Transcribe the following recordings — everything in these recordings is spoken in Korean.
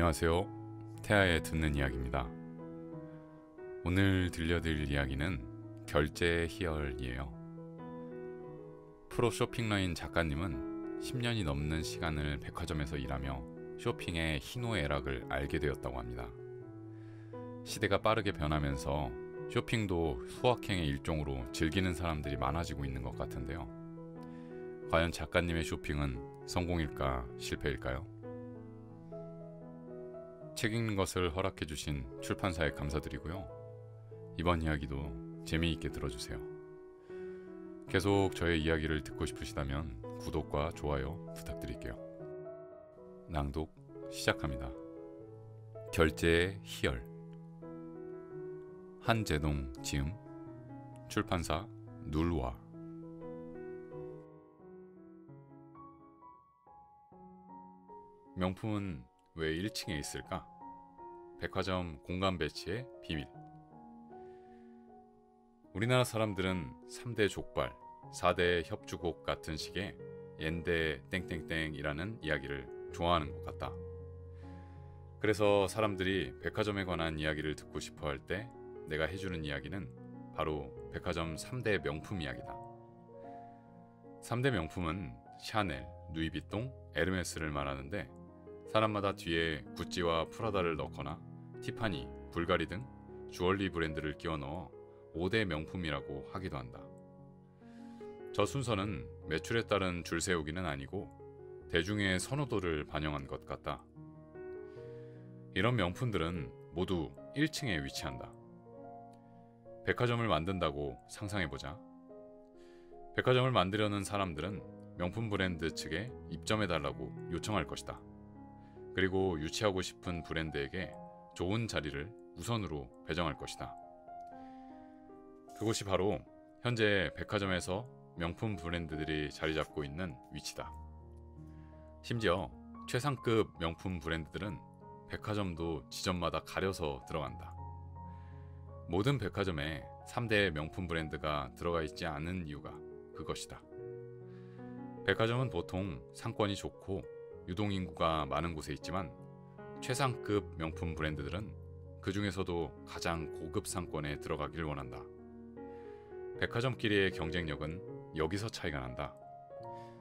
안녕하세요. 태아의 듣는 이야기입니다. 오늘 들려드릴 이야기는 결제의 희열이에요. 프로 쇼핑러인 작가님은 10년이 넘는 시간을 백화점에서 일하며 쇼핑의 희노애락을 알게 되었다고 합니다. 시대가 빠르게 변하면서 쇼핑도 소확행의 일종으로 즐기는 사람들이 많아지고 있는 것 같은데요. 과연 작가님의 쇼핑은 성공일까 실패일까요? 책 읽는 것을 허락해주신 출판사에 감사드리고요. 이번 이야기도 재미있게 들어주세요. 계속 저의 이야기를 듣고 싶으시다면 구독과 좋아요 부탁드릴게요. 낭독 시작합니다. 결제의 희열. 한재동 지음, 출판사 눌와. 명품은 왜 1층에 있을까? 백화점 공간 배치의 비밀. 우리나라 사람들은 3대 족발, 4대 협주곡 같은 식의 옌데 땡땡땡이라는 이야기를 좋아하는 것 같다. 그래서 사람들이 백화점에 관한 이야기를 듣고 싶어 할 때 내가 해주는 이야기는 바로 백화점 3대 명품 이야기다. 3대 명품은 샤넬, 누이비통, 에르메스를 말하는데 사람마다 뒤에 구찌와 프라다를 넣거나 티파니, 불가리 등 주얼리 브랜드를 끼워 넣어 5대 명품이라고 하기도 한다. 저 순서는 매출에 따른 줄 세우기는 아니고 대중의 선호도를 반영한 것 같다. 이런 명품들은 모두 1층에 위치한다. 백화점을 만든다고 상상해보자. 백화점을 만들려는 사람들은 명품 브랜드 측에 입점해달라고 요청할 것이다. 그리고 유치하고 싶은 브랜드에게 좋은 자리를 우선으로 배정할 것이다. 그곳이 바로 현재 백화점에서 명품 브랜드들이 자리 잡고 있는 위치다. 심지어 최상급 명품 브랜드들은 백화점도 지점마다 가려서 들어간다. 모든 백화점에 3대 명품 브랜드가 들어가 있지 않은 이유가 그것이다. 백화점은 보통 상권이 좋고 유동인구가 많은 곳에 있지만 최상급 명품 브랜드들은 그 중에서도 가장 고급 상권에 들어가길 원한다. 백화점끼리의 경쟁력은 여기서 차이가 난다.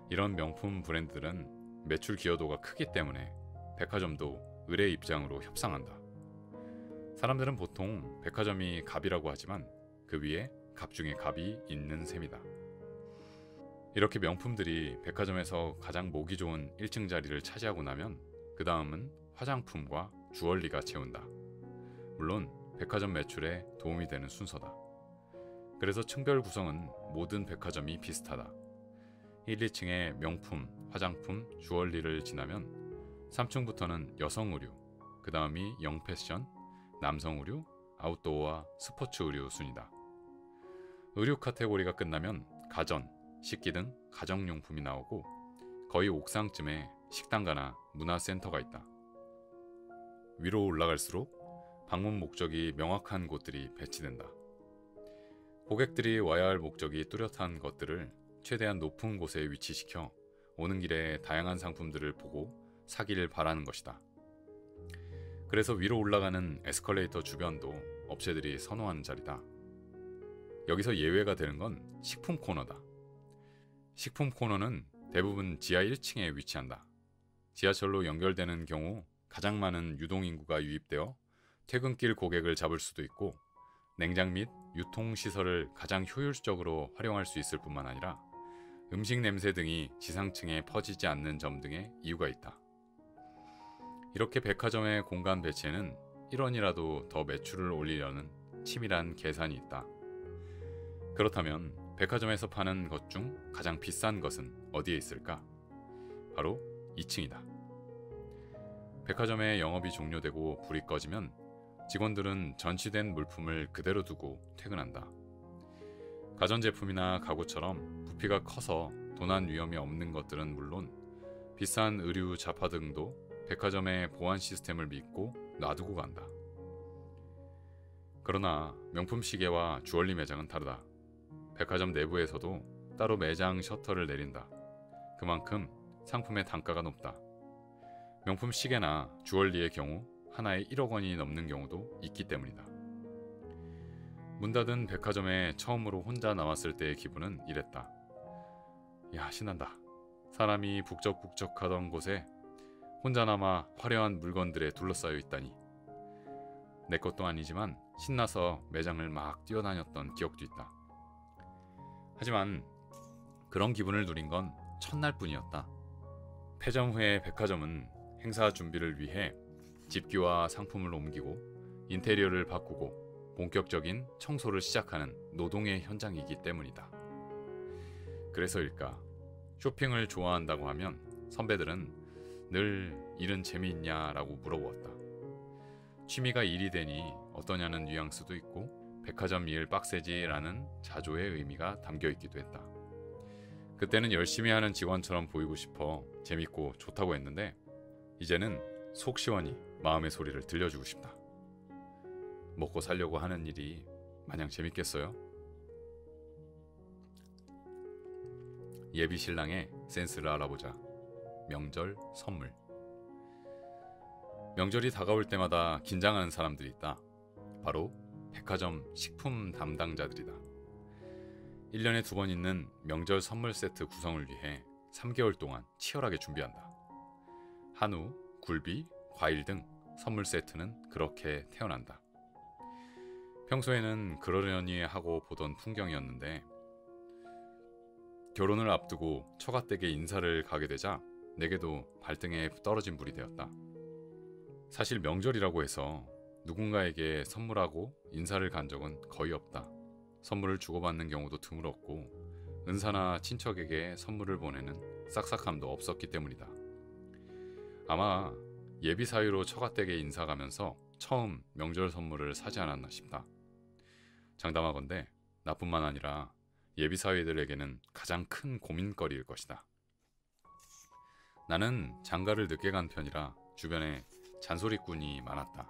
이런 명품 브랜드들은 매출 기여도가 크기 때문에 백화점도 의뢰 입장으로 협상한다. 사람들은 보통 백화점이 갑이라고 하지만 그 위에 갑 중에 갑이 있는 셈이다. 이렇게 명품들이 백화점에서 가장 모기 좋은 1층 자리를 차지하고 나면 그 다음은 화장품과 주얼리가 채운다. 물론 백화점 매출에 도움이 되는 순서다. 그래서 층별 구성은 모든 백화점이 비슷하다. 1, 2층에 명품, 화장품, 주얼리를 지나면 3층부터는 여성 의류, 그 다음이 영패션, 남성 의류, 아웃도어와 스포츠 의류 순이다. 의류 카테고리가 끝나면 가전, 식기 등 가정용품이 나오고 거의 옥상쯤에 식당가나 문화센터가 있다. 위로 올라갈수록 방문 목적이 명확한 곳들이 배치된다. 고객들이 와야 할 목적이 뚜렷한 것들을 최대한 높은 곳에 위치시켜 오는 길에 다양한 상품들을 보고 사기를 바라는 것이다. 그래서 위로 올라가는 에스컬레이터 주변도 업체들이 선호하는 자리다. 여기서 예외가 되는 건 식품 코너다. 식품 코너는 대부분 지하 1층에 위치한다. 지하철로 연결되는 경우 가장 많은 유동인구가 유입되어 퇴근길 고객을 잡을 수도 있고 냉장 및 유통시설을 가장 효율적으로 활용할 수 있을 뿐만 아니라 음식 냄새 등이 지상층에 퍼지지 않는 점 등의 이유가 있다. 이렇게 백화점의 공간 배치에는 1원이라도 더 매출을 올리려는 치밀한 계산이 있다. 그렇다면 백화점에서 파는 것 중 가장 비싼 것은 어디에 있을까? 바로 2층이다. 백화점의 영업이 종료되고 불이 꺼지면 직원들은 전시된 물품을 그대로 두고 퇴근한다. 가전제품이나 가구처럼 부피가 커서 도난 위험이 없는 것들은 물론 비싼 의류 잡화 등도 백화점의 보안 시스템을 믿고 놔두고 간다. 그러나 명품 시계와 주얼리 매장은 다르다. 백화점 내부에서도 따로 매장 셔터를 내린다. 그만큼 상품의 단가가 높다. 명품 시계나 주얼리의 경우 하나에 1억 원이 넘는 경우도 있기 때문이다. 문 닫은 백화점에 처음으로 혼자 나왔을 때의 기분은 이랬다. 야, 신난다. 사람이 북적북적하던 곳에 혼자 남아 화려한 물건들에 둘러싸여 있다니. 내 것도 아니지만 신나서 매장을 막 뛰어다녔던 기억도 있다. 하지만 그런 기분을 누린 건 첫날뿐이었다. 폐점 후에 백화점은 행사 준비를 위해 집기와 상품을 옮기고 인테리어를 바꾸고 본격적인 청소를 시작하는 노동의 현장이기 때문이다. 그래서일까? 쇼핑을 좋아한다고 하면 선배들은 늘 일은 재미있냐라고 물어보았다. 취미가 일이 되니 어떠냐는 뉘앙스도 있고 백화점 일 빡세지라는 자조의 의미가 담겨있기도 했다. 그때는 열심히 하는 직원처럼 보이고 싶어 재밌고 좋다고 했는데 이제는 속 시원히 마음의 소리를 들려주고 싶다. 먹고 살려고 하는 일이 마냥 재밌겠어요? 예비 신랑의 센스를 알아보자. 명절 선물. 명절이 다가올 때마다 긴장하는 사람들이 있다. 바로 백화점 식품 담당자들이다. 1년에 2번 있는 명절 선물 세트 구성을 위해 3개월 동안 치열하게 준비한다. 한우, 굴비, 과일 등 선물 세트는 그렇게 태어난다. 평소에는 그러려니 하고 보던 풍경이었는데 결혼을 앞두고 처가댁에 인사를 가게 되자 내게도 발등에 떨어진 물이 되었다. 사실 명절이라고 해서 누군가에게 선물하고 인사를 간 적은 거의 없다. 선물을 주고받는 경우도 드물었고 은사나 친척에게 선물을 보내는 싹싹함도 없었기 때문이다. 아마 예비 사위로 처가댁에 인사 가면서 처음 명절 선물을 사지 않았나 싶다. 장담하건대 나뿐만 아니라 예비 사위들에게는 가장 큰 고민거리일 것이다. 나는 장가를 늦게 간 편이라 주변에 잔소리꾼이 많았다.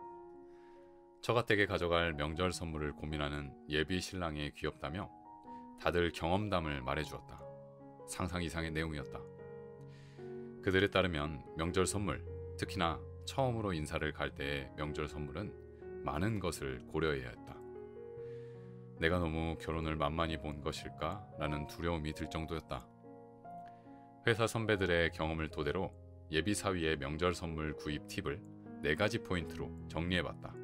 처가댁에 가져갈 명절 선물을 고민하는 예비 신랑이 귀엽다며 다들 경험담을 말해주었다. 상상 이상의 내용이었다. 그들에 따르면 명절 선물, 특히나 처음으로 인사를 갈 때의 명절 선물은 많은 것을 고려해야 했다. 내가 너무 결혼을 만만히 본 것일까? 라는 두려움이 들 정도였다. 회사 선배들의 경험을 토대로 예비 사위의 명절 선물 구입 팁을 4가지 포인트로 정리해봤다.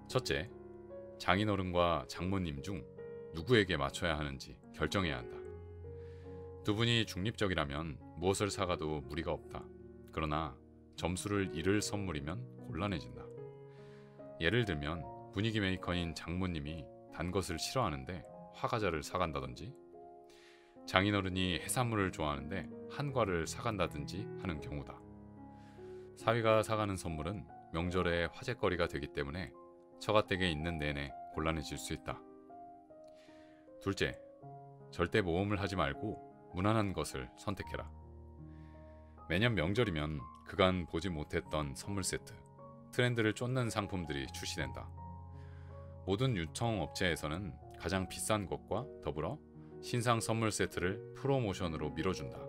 첫째, 장인어른과 장모님 중 누구에게 맞춰야 하는지 결정해야 한다. 두 분이 중립적이라면 무엇을 사가도 무리가 없다. 그러나 점수를 잃을 선물이면 곤란해진다. 예를 들면 분위기 메이커인 장모님이 단 것을 싫어하는데 화과자를 사간다든지 장인어른이 해산물을 좋아하는데 한과를 사간다든지 하는 경우다. 사위가 사가는 선물은 명절의 화제거리가 되기 때문에 처가댁에 있는 내내 곤란해질 수 있다. 둘째, 절대 모험을 하지 말고 무난한 것을 선택해라. 매년 명절이면 그간 보지 못했던 선물 세트, 트렌드를 쫓는 상품들이 출시된다. 모든 유통업체에서는 가장 비싼 것과 더불어 신상 선물 세트를 프로모션으로 밀어준다.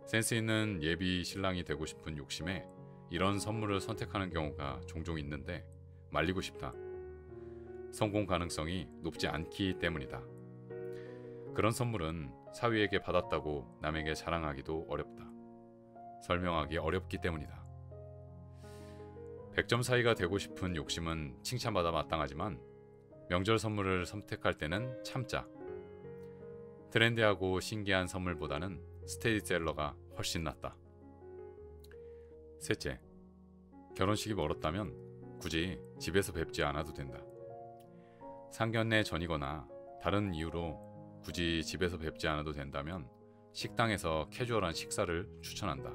센스 있는 예비 신랑이 되고 싶은 욕심에 이런 선물을 선택하는 경우가 종종 있는데 말리고 싶다. 성공 가능성이 높지 않기 때문이다. 그런 선물은 사위에게 받았다고 남에게 자랑하기도 어렵다. 설명하기 어렵기 때문이다. 100점 사위가 되고 싶은 욕심은 칭찬받아 마땅하지만 명절 선물을 선택할 때는 참자. 트렌디하고 신기한 선물보다는 스테디셀러가 훨씬 낫다. 셋째, 결혼식이 멀었다면 굳이 집에서 뵙지 않아도 된다. 상견례 전이거나 다른 이유로 굳이 집에서 뵙지 않아도 된다면 식당에서 캐주얼한 식사를 추천한다.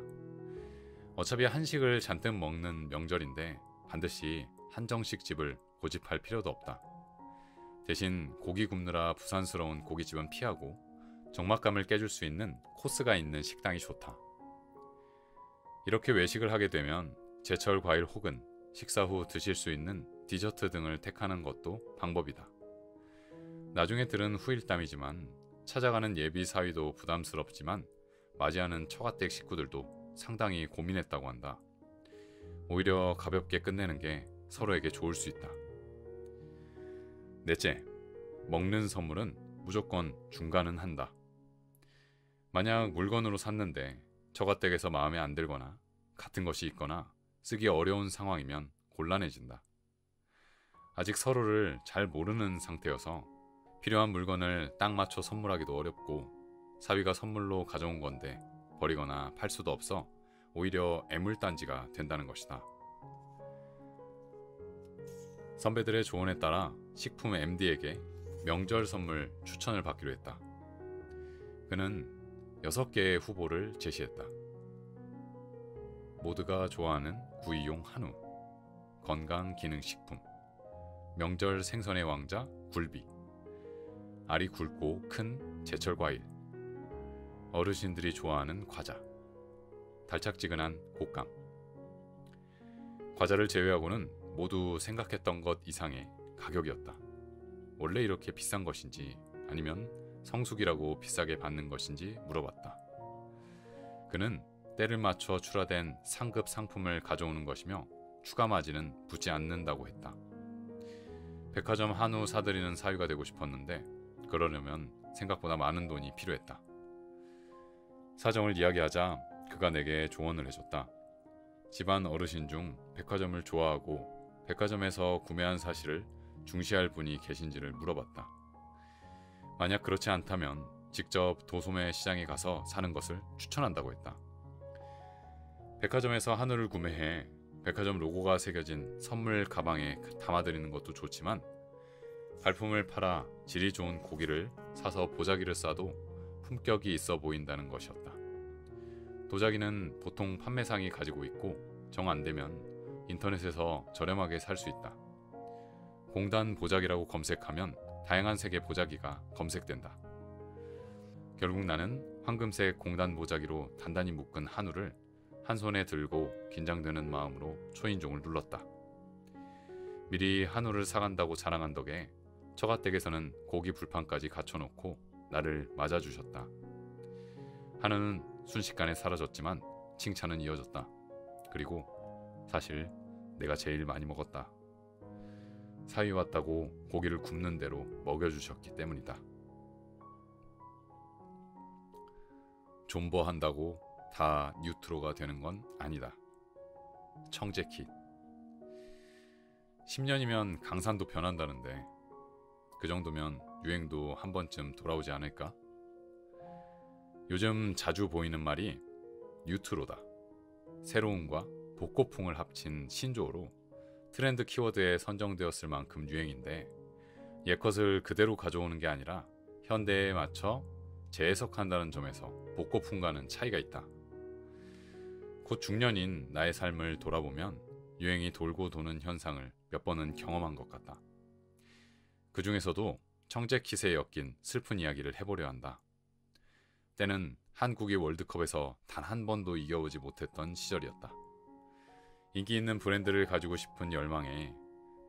어차피 한식을 잔뜩 먹는 명절인데 반드시 한정식 집을 고집할 필요도 없다. 대신 고기 굽느라 부산스러운 고깃집은 피하고 적막감을 깨줄 수 있는 코스가 있는 식당이 좋다. 이렇게 외식을 하게 되면 제철 과일 혹은 식사 후 드실 수 있는 디저트 등을 택하는 것도 방법이다. 나중에 들은 후일담이지만 찾아가는 예비 사위도 부담스럽지만 맞이하는 처가댁 식구들도 상당히 고민했다고 한다. 오히려 가볍게 끝내는 게 서로에게 좋을 수 있다. 넷째, 먹는 선물은 무조건 중간은 한다. 만약 물건으로 샀는데 처가댁에서 마음에 안 들거나 같은 것이 있거나 쓰기 어려운 상황이면 곤란해진다. 아직 서로를 잘 모르는 상태여서 필요한 물건을 딱 맞춰 선물하기도 어렵고 사위가 선물로 가져온 건데 버리거나 팔 수도 없어 오히려 애물단지가 된다는 것이다. 선배들의 조언에 따라 식품 MD에게 명절 선물 추천을 받기로 했다. 그는 6개의 후보를 제시했다. 모두가 좋아하는 구이용 한우, 건강기능식품, 명절 생선의 왕자 굴비, 알이 굵고 큰 제철과일, 어르신들이 좋아하는 과자, 달짝지근한 곶감. 과자를 제외하고는 모두 생각했던 것 이상의 가격이었다. 원래 이렇게 비싼 것인지 아니면 성수기라고 비싸게 받는 것인지 물어봤다. 그는 때를 맞춰 출하된 상급 상품을 가져오는 것이며 추가 마진은 붙지 않는다고 했다. 백화점 한우 사들이는 사위가 되고 싶었는데 그러려면 생각보다 많은 돈이 필요했다. 사정을 이야기하자 그가 내게 조언을 해줬다. 집안 어르신 중 백화점을 좋아하고 백화점에서 구매한 사실을 중시할 분이 계신지를 물어봤다. 만약 그렇지 않다면 직접 도소매 시장에 가서 사는 것을 추천한다고 했다. 백화점에서 한우를 구매해 백화점 로고가 새겨진 선물 가방에 담아드리는 것도 좋지만 발품을 팔아 질이 좋은 고기를 사서 보자기를 싸도 품격이 있어 보인다는 것이었다. 도자기는 보통 판매상이 가지고 있고 정 안되면 인터넷에서 저렴하게 살 수 있다. 공단 보자기라고 검색하면 다양한 색의 보자기가 검색된다. 결국 나는 황금색 공단 보자기로 단단히 묶은 한우를 한 손에 들고 긴장되는 마음으로 초인종을 눌렀다. 미리 한우를 사간다고 자랑한 덕에 처가댁에서는 고기 불판까지 갖춰놓고 나를 맞아주셨다. 한우는 순식간에 사라졌지만 칭찬은 이어졌다. 그리고 사실 내가 제일 많이 먹었다. 사위 왔다고 고기를 굽는 대로 먹여주셨기 때문이다. 존버한다고 다 뉴트로가 되는 건 아니다. 청재킷. 10년이면 강산도 변한다는데 그 정도면 유행도 한 번쯤 돌아오지 않을까? 요즘 자주 보이는 말이 뉴트로다. 새로움과 복고풍을 합친 신조어로 트렌드 키워드에 선정되었을 만큼 유행인데 옛것을 그대로 가져오는 게 아니라 현대에 맞춰 재해석한다는 점에서 복고풍과는 차이가 있다. 곧 중년인 나의 삶을 돌아보면 유행이 돌고 도는 현상을 몇 번은 경험한 것 같다. 그 중에서도 청재킷에 엮인 슬픈 이야기를 해보려 한다. 때는 한국이 월드컵에서 단 한 번도 이겨오지 못했던 시절이었다. 인기 있는 브랜드를 가지고 싶은 열망에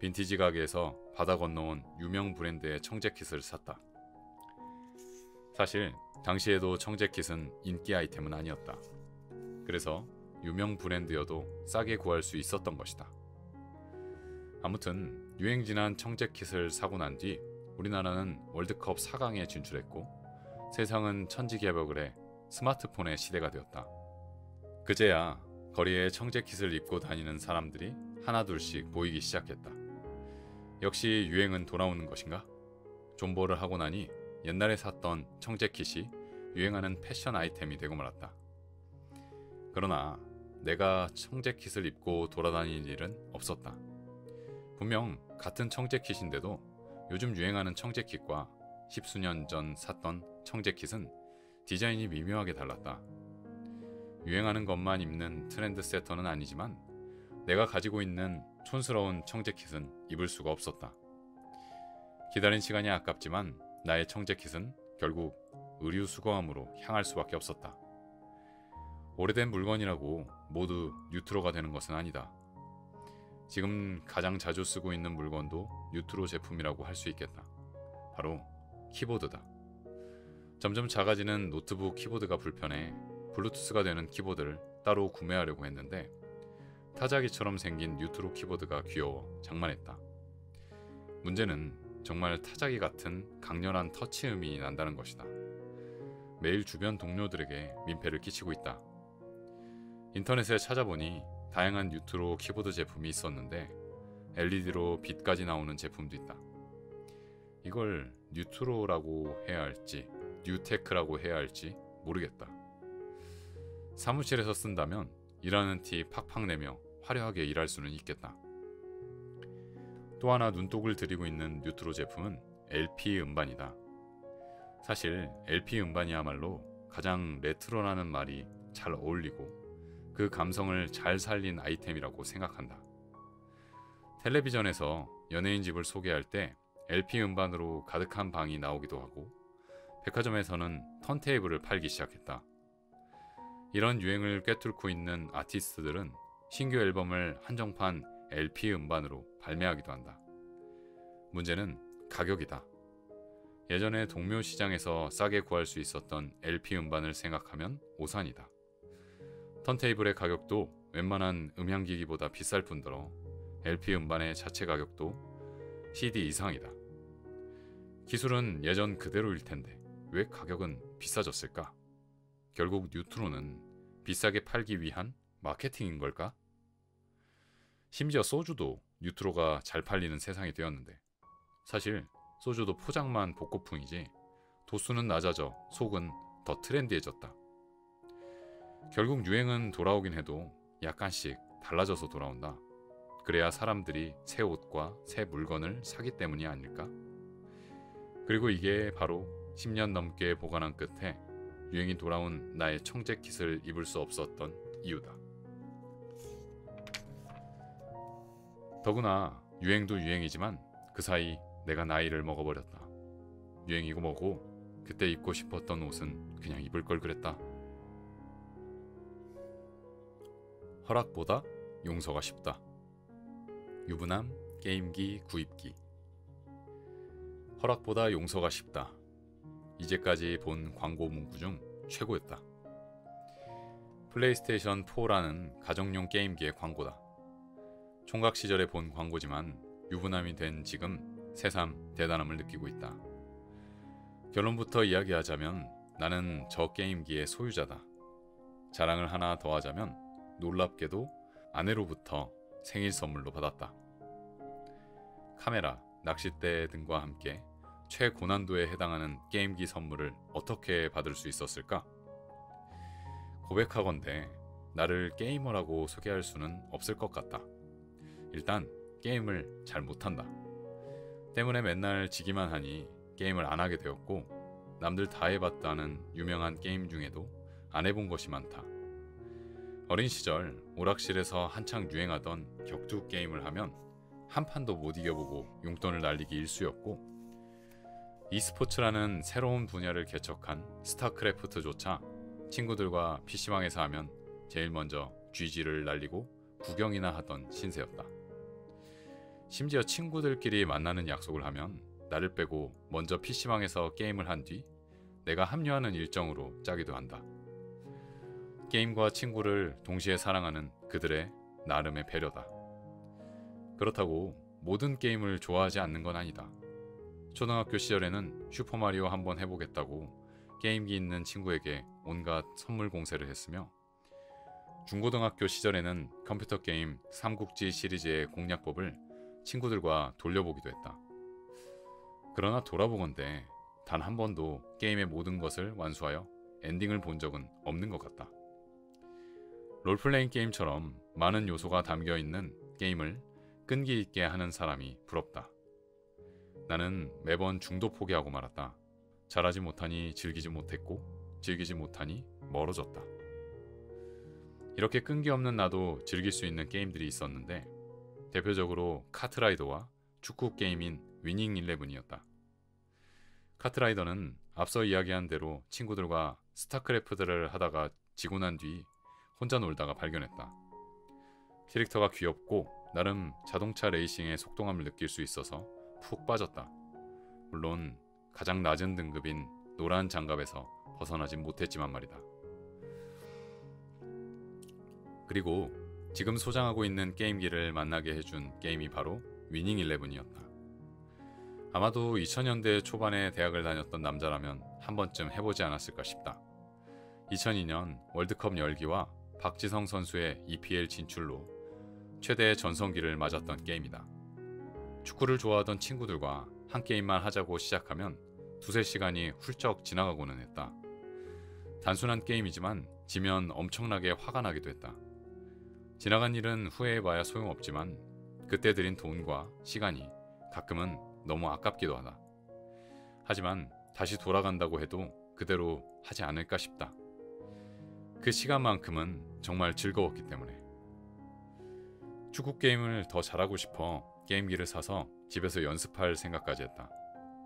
빈티지 가게에서 바다 건너온 유명 브랜드의 청재킷을 샀다. 사실 당시에도 청재킷은 인기 아이템은 아니었다. 그래서 유명 브랜드여도 싸게 구할 수 있었던 것이다. 아무튼 유행 지난 청재킷을 사고 난 뒤 우리나라는 월드컵 4강에 진출했고 세상은 천지개벽을 해 스마트폰의 시대가 되었다. 그제야 거리에 청재킷을 입고 다니는 사람들이 하나둘씩 보이기 시작했다. 역시 유행은 돌아오는 것인가? 존버를 하고 나니 옛날에 샀던 청재킷이 유행하는 패션 아이템이 되고 말았다. 그러나 내가 청재킷을 입고 돌아다닐 일은 없었다. 분명 같은 청재킷인데도 요즘 유행하는 청재킷과 십수년 전 샀던 청재킷은 디자인이 미묘하게 달랐다. 유행하는 것만 입는 트렌드 세터는 아니지만 내가 가지고 있는 촌스러운 청재킷은 입을 수가 없었다. 기다린 시간이 아깝지만 나의 청재킷은 결국 의류 수거함으로 향할 수밖에 없었다. 오래된 물건이라고 모두 뉴트로가 되는 것은 아니다. 지금 가장 자주 쓰고 있는 물건도 뉴트로 제품이라고 할 수 있겠다. 바로 키보드다. 점점 작아지는 노트북 키보드가 불편해 블루투스가 되는 키보드를 따로 구매하려고 했는데 타자기처럼 생긴 뉴트로 키보드가 귀여워 장만했다. 문제는 정말 타자기 같은 강렬한 터치음이 난다는 것이다. 매일 주변 동료들에게 민폐를 끼치고 있다. 인터넷에 찾아보니 다양한 뉴트로 키보드 제품이 있었는데 LED로 빛까지 나오는 제품도 있다. 이걸 뉴트로라고 해야 할지 뉴테크라고 해야 할지 모르겠다. 사무실에서 쓴다면 일하는 티 팍팍 내며 화려하게 일할 수는 있겠다. 또 하나 눈독을 들이고 있는 뉴트로 제품은 LP 음반이다. 사실 LP 음반이야말로 가장 레트로라는 말이 잘 어울리고 그 감성을 잘 살린 아이템이라고 생각한다. 텔레비전에서 연예인 집을 소개할 때 LP 음반으로 가득한 방이 나오기도 하고 백화점에서는 턴테이블을 팔기 시작했다. 이런 유행을 꿰뚫고 있는 아티스트들은 신규 앨범을 한정판 LP 음반으로 발매하기도 한다. 문제는 가격이다. 예전에 동묘 시장에서 싸게 구할 수 있었던 LP 음반을 생각하면 오산이다. 턴테이블의 가격도 웬만한 음향기기보다 비쌀 뿐더러 LP 음반의 자체 가격도 CD 이상이다. 기술은 예전 그대로일 텐데 왜 가격은 비싸졌을까? 결국 뉴트로는 비싸게 팔기 위한 마케팅인 걸까? 심지어 소주도 뉴트로가 잘 팔리는 세상이 되었는데 사실 소주도 포장만 복고풍이지 도수는 낮아져 속은 더 트렌디해졌다. 결국 유행은 돌아오긴 해도 약간씩 달라져서 돌아온다. 그래야 사람들이 새 옷과 새 물건을 사기 때문이 아닐까? 그리고 이게 바로 10년 넘게 보관한 끝에 유행이 돌아온 나의 청재킷을 입을 수 없었던 이유다. 더구나 유행도 유행이지만 그 사이 내가 나이를 먹어버렸다. 유행이고 뭐고 그때 입고 싶었던 옷은 그냥 입을 걸 그랬다. 허락보다 용서가 쉽다. 유부남 게임기 구입기. 허락보다 용서가 쉽다. 이제까지 본 광고 문구 중 최고였다. 플레이스테이션 4라는 가정용 게임기의 광고다. 총각 시절에 본 광고지만 유부남이 된 지금 새삼 대단함을 느끼고 있다. 결론부터 이야기하자면 나는 저 게임기의 소유자다. 자랑을 하나 더 하자면 놀랍게도 아내로부터 생일 선물로 받았다. 카메라, 낚싯대 등과 함께 최고난도에 해당하는 게임기 선물을 어떻게 받을 수 있었을까? 고백하건대 나를 게이머라고 소개할 수는 없을 것 같다. 일단 게임을 잘 못한다. 때문에 맨날 지기만 하니 게임을 안 하게 되었고 남들 다 해봤다는 유명한 게임 중에도 안 해본 것이 많다. 어린 시절 오락실에서 한창 유행하던 격투 게임을 하면 한 판도 못 이겨보고 용돈을 날리기 일쑤였고 e스포츠라는 새로운 분야를 개척한 스타크래프트조차 친구들과 PC방에서 하면 제일 먼저 GG를 날리고 구경이나 하던 신세였다. 심지어 친구들끼리 만나는 약속을 하면 나를 빼고 먼저 PC방에서 게임을 한 뒤 내가 합류하는 일정으로 짜기도 한다. 게임과 친구를 동시에 사랑하는 그들의 나름의 배려다. 그렇다고 모든 게임을 좋아하지 않는 건 아니다. 초등학교 시절에는 슈퍼마리오 한번 해보겠다고 게임기 있는 친구에게 온갖 선물 공세를 했으며 중고등학교 시절에는 컴퓨터 게임 삼국지 시리즈의 공략법을 친구들과 돌려보기도 했다. 그러나 돌아보건대 단 한 번도 게임의 모든 것을 완수하여 엔딩을 본 적은 없는 것 같다. 롤플레잉 게임처럼 많은 요소가 담겨있는 게임을 끈기 있게 하는 사람이 부럽다. 나는 매번 중도 포기하고 말았다. 잘하지 못하니 즐기지 못했고 즐기지 못하니 멀어졌다. 이렇게 끈기 없는 나도 즐길 수 있는 게임들이 있었는데 대표적으로 카트라이더와 축구 게임인 위닝 11이었다. 카트라이더는 앞서 이야기한 대로 친구들과 스타크래프트를 하다가 지고 난 뒤 혼자 놀다가 발견했다. 캐릭터가 귀엽고 나름 자동차 레이싱의 속도감을 느낄 수 있어서 푹 빠졌다. 물론 가장 낮은 등급인 노란 장갑에서 벗어나진 못했지만 말이다. 그리고 지금 소장하고 있는 게임기를 만나게 해준 게임이 바로 위닝 11이었다. 아마도 2000년대 초반에 대학을 다녔던 남자라면 한 번쯤 해보지 않았을까 싶다. 2002년 월드컵 열기와 박지성 선수의 EPL 진출로 최대의 전성기를 맞았던 게임이다. 축구를 좋아하던 친구들과 한 게임만 하자고 시작하면 두세 시간이 훌쩍 지나가고는 했다. 단순한 게임이지만 지면 엄청나게 화가 나기도 했다. 지나간 일은 후회해봐야 소용없지만 그때 들인 돈과 시간이 가끔은 너무 아깝기도 하다. 하지만 다시 돌아간다고 해도 그대로 하지 않을까 싶다. 그 시간만큼은 정말 즐거웠기 때문에. 축구 게임을 더 잘하고 싶어 게임기를 사서 집에서 연습할 생각까지 했다.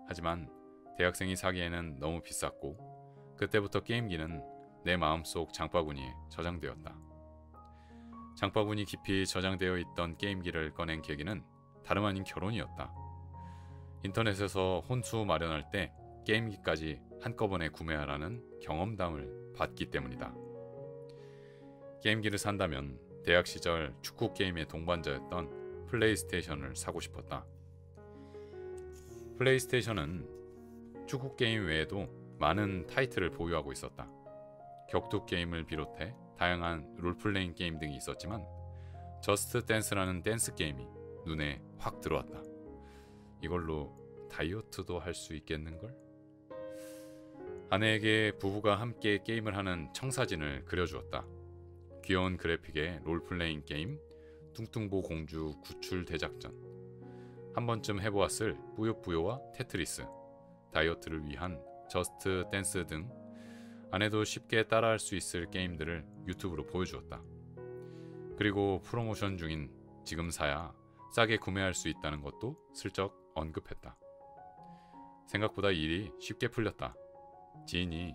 하지만 대학생이 사기에는 너무 비쌌고 그때부터 게임기는 내 마음속 장바구니에 저장되었다. 장바구니 깊이 저장되어 있던 게임기를 꺼낸 계기는 다름 아닌 결혼이었다. 인터넷에서 혼수 마련할 때 게임기까지 한꺼번에 구매하라는 경험담을 받기 때문이다. 게임기를 산다면 대학 시절 축구 게임의 동반자였던 플레이스테이션을 사고 싶었다. 플레이스테이션은 축구 게임 외에도 많은 타이틀을 보유하고 있었다. 격투 게임을 비롯해 다양한 롤플레잉 게임 등이 있었지만 저스트 댄스라는 댄스 게임이 눈에 확 들어왔다. 이걸로 다이어트도 할 수 있겠는걸? 아내에게 부부가 함께 게임을 하는 청사진을 그려주었다. 귀여운 그래픽의 롤플레잉 게임, 뚱뚱보 공주 구출 대작전, 한 번쯤 해보았을 뿌요뿌요와 테트리스, 다이어트를 위한 저스트 댄스 등 아내도 쉽게 따라할 수 있을 게임들을 유튜브로 보여주었다. 그리고 프로모션 중인 지금 사야 싸게 구매할 수 있다는 것도 슬쩍 언급했다. 생각보다 일이 쉽게 풀렸다. 지인이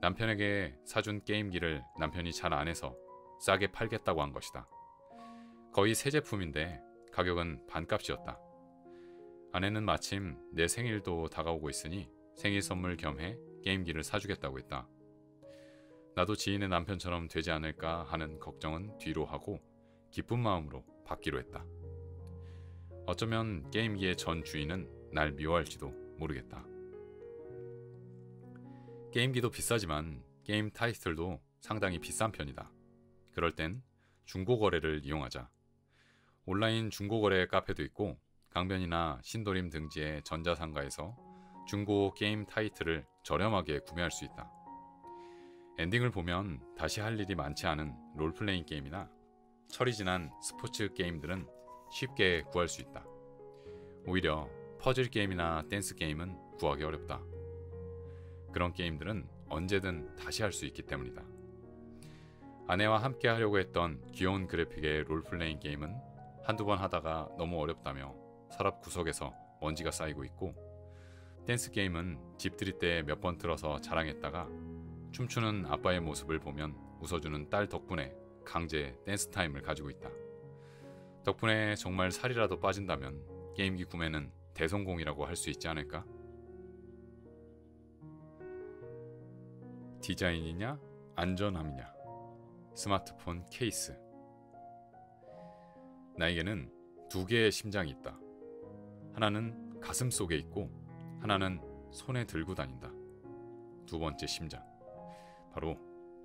남편에게 사준 게임기를 남편이 잘 안 해서 싸게 팔겠다고 한 것이다. 거의 새 제품인데 가격은 반값이었다. 아내는 마침 내 생일도 다가오고 있으니 생일 선물 겸해 게임기를 사주겠다고 했다. 나도 지인의 남편처럼 되지 않을까 하는 걱정은 뒤로 하고 기쁜 마음으로 받기로 했다. 어쩌면 게임기의 전 주인은 날 미워할지도 모르겠다. 게임기도 비싸지만 게임 타이틀도 상당히 비싼 편이다. 그럴 땐 중고거래를 이용하자. 온라인 중고거래 카페도 있고 강변이나 신도림 등지의 전자상가에서 중고 게임 타이틀을 저렴하게 구매할 수 있다. 엔딩을 보면 다시 할 일이 많지 않은 롤플레잉 게임이나 철이 지난 스포츠 게임들은 쉽게 구할 수 있다. 오히려 퍼즐 게임이나 댄스 게임은 구하기 어렵다. 그런 게임들은 언제든 다시 할 수 있기 때문이다. 아내와 함께 하려고 했던 귀여운 그래픽의 롤플레잉 게임은 한두 번 하다가 너무 어렵다며 서랍 구석에서 먼지가 쌓이고 있고, 댄스 게임은 집들이 때 몇 번 틀어서 자랑했다가 춤추는 아빠의 모습을 보면 웃어주는 딸 덕분에 강제 댄스 타임을 가지고 있다. 덕분에 정말 살이라도 빠진다면 게임기 구매는 대성공이라고 할 수 있지 않을까? 디자인이냐 안전함이냐, 스마트폰 케이스. 나에게는 두 개의 심장이 있다. 하나는 가슴 속에 있고 하나는 손에 들고 다닌다. 두 번째 심장, 바로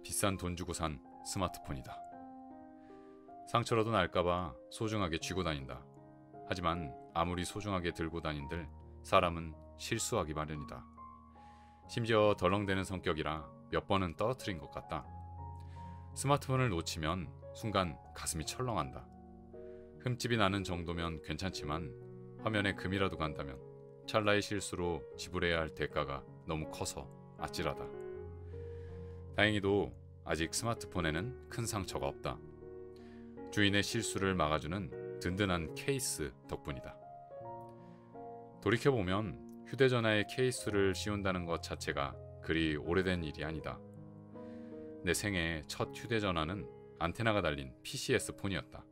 비싼 돈 주고 산 스마트폰이다. 상처라도 날까봐 소중하게 쥐고 다닌다. 하지만 아무리 소중하게 들고 다닌들 사람은 실수하기 마련이다. 심지어 덜렁대는 성격이라 몇 번은 떨어뜨린 것 같다. 스마트폰을 놓치면 순간 가슴이 철렁한다. 흠집이 나는 정도면 괜찮지만 화면에 금이라도 간다면 찰나의 실수로 지불해야 할 대가가 너무 커서 아찔하다. 다행히도 아직 스마트폰에는 큰 상처가 없다. 주인의 실수를 막아주는 든든한 케이스 덕분이다. 돌이켜보면 휴대전화에 케이스를 씌운다는 것 자체가 그리 오래된 일이 아니다. 내 생애 첫 휴대전화는 안테나가 달린 PCS 폰이었다.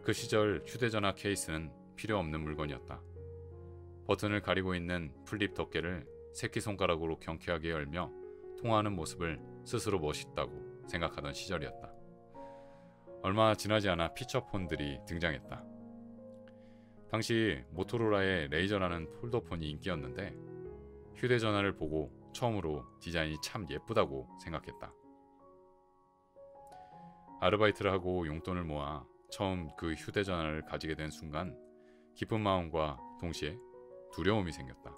그 시절 휴대전화 케이스는 필요 없는 물건이었다. 버튼을 가리고 있는 플립 덮개를 새끼손가락으로 경쾌하게 열며 통화하는 모습을 스스로 멋있다고 생각하던 시절이었다. 얼마 지나지 않아 피처폰들이 등장했다. 당시 모토로라의 레이저라는 폴더폰이 인기였는데 휴대전화를 보고 처음으로 디자인이 참 예쁘다고 생각했다. 아르바이트를 하고 용돈을 모아 처음 그 휴대전화를 가지게 된 순간 기쁜 마음과 동시에 두려움이 생겼다.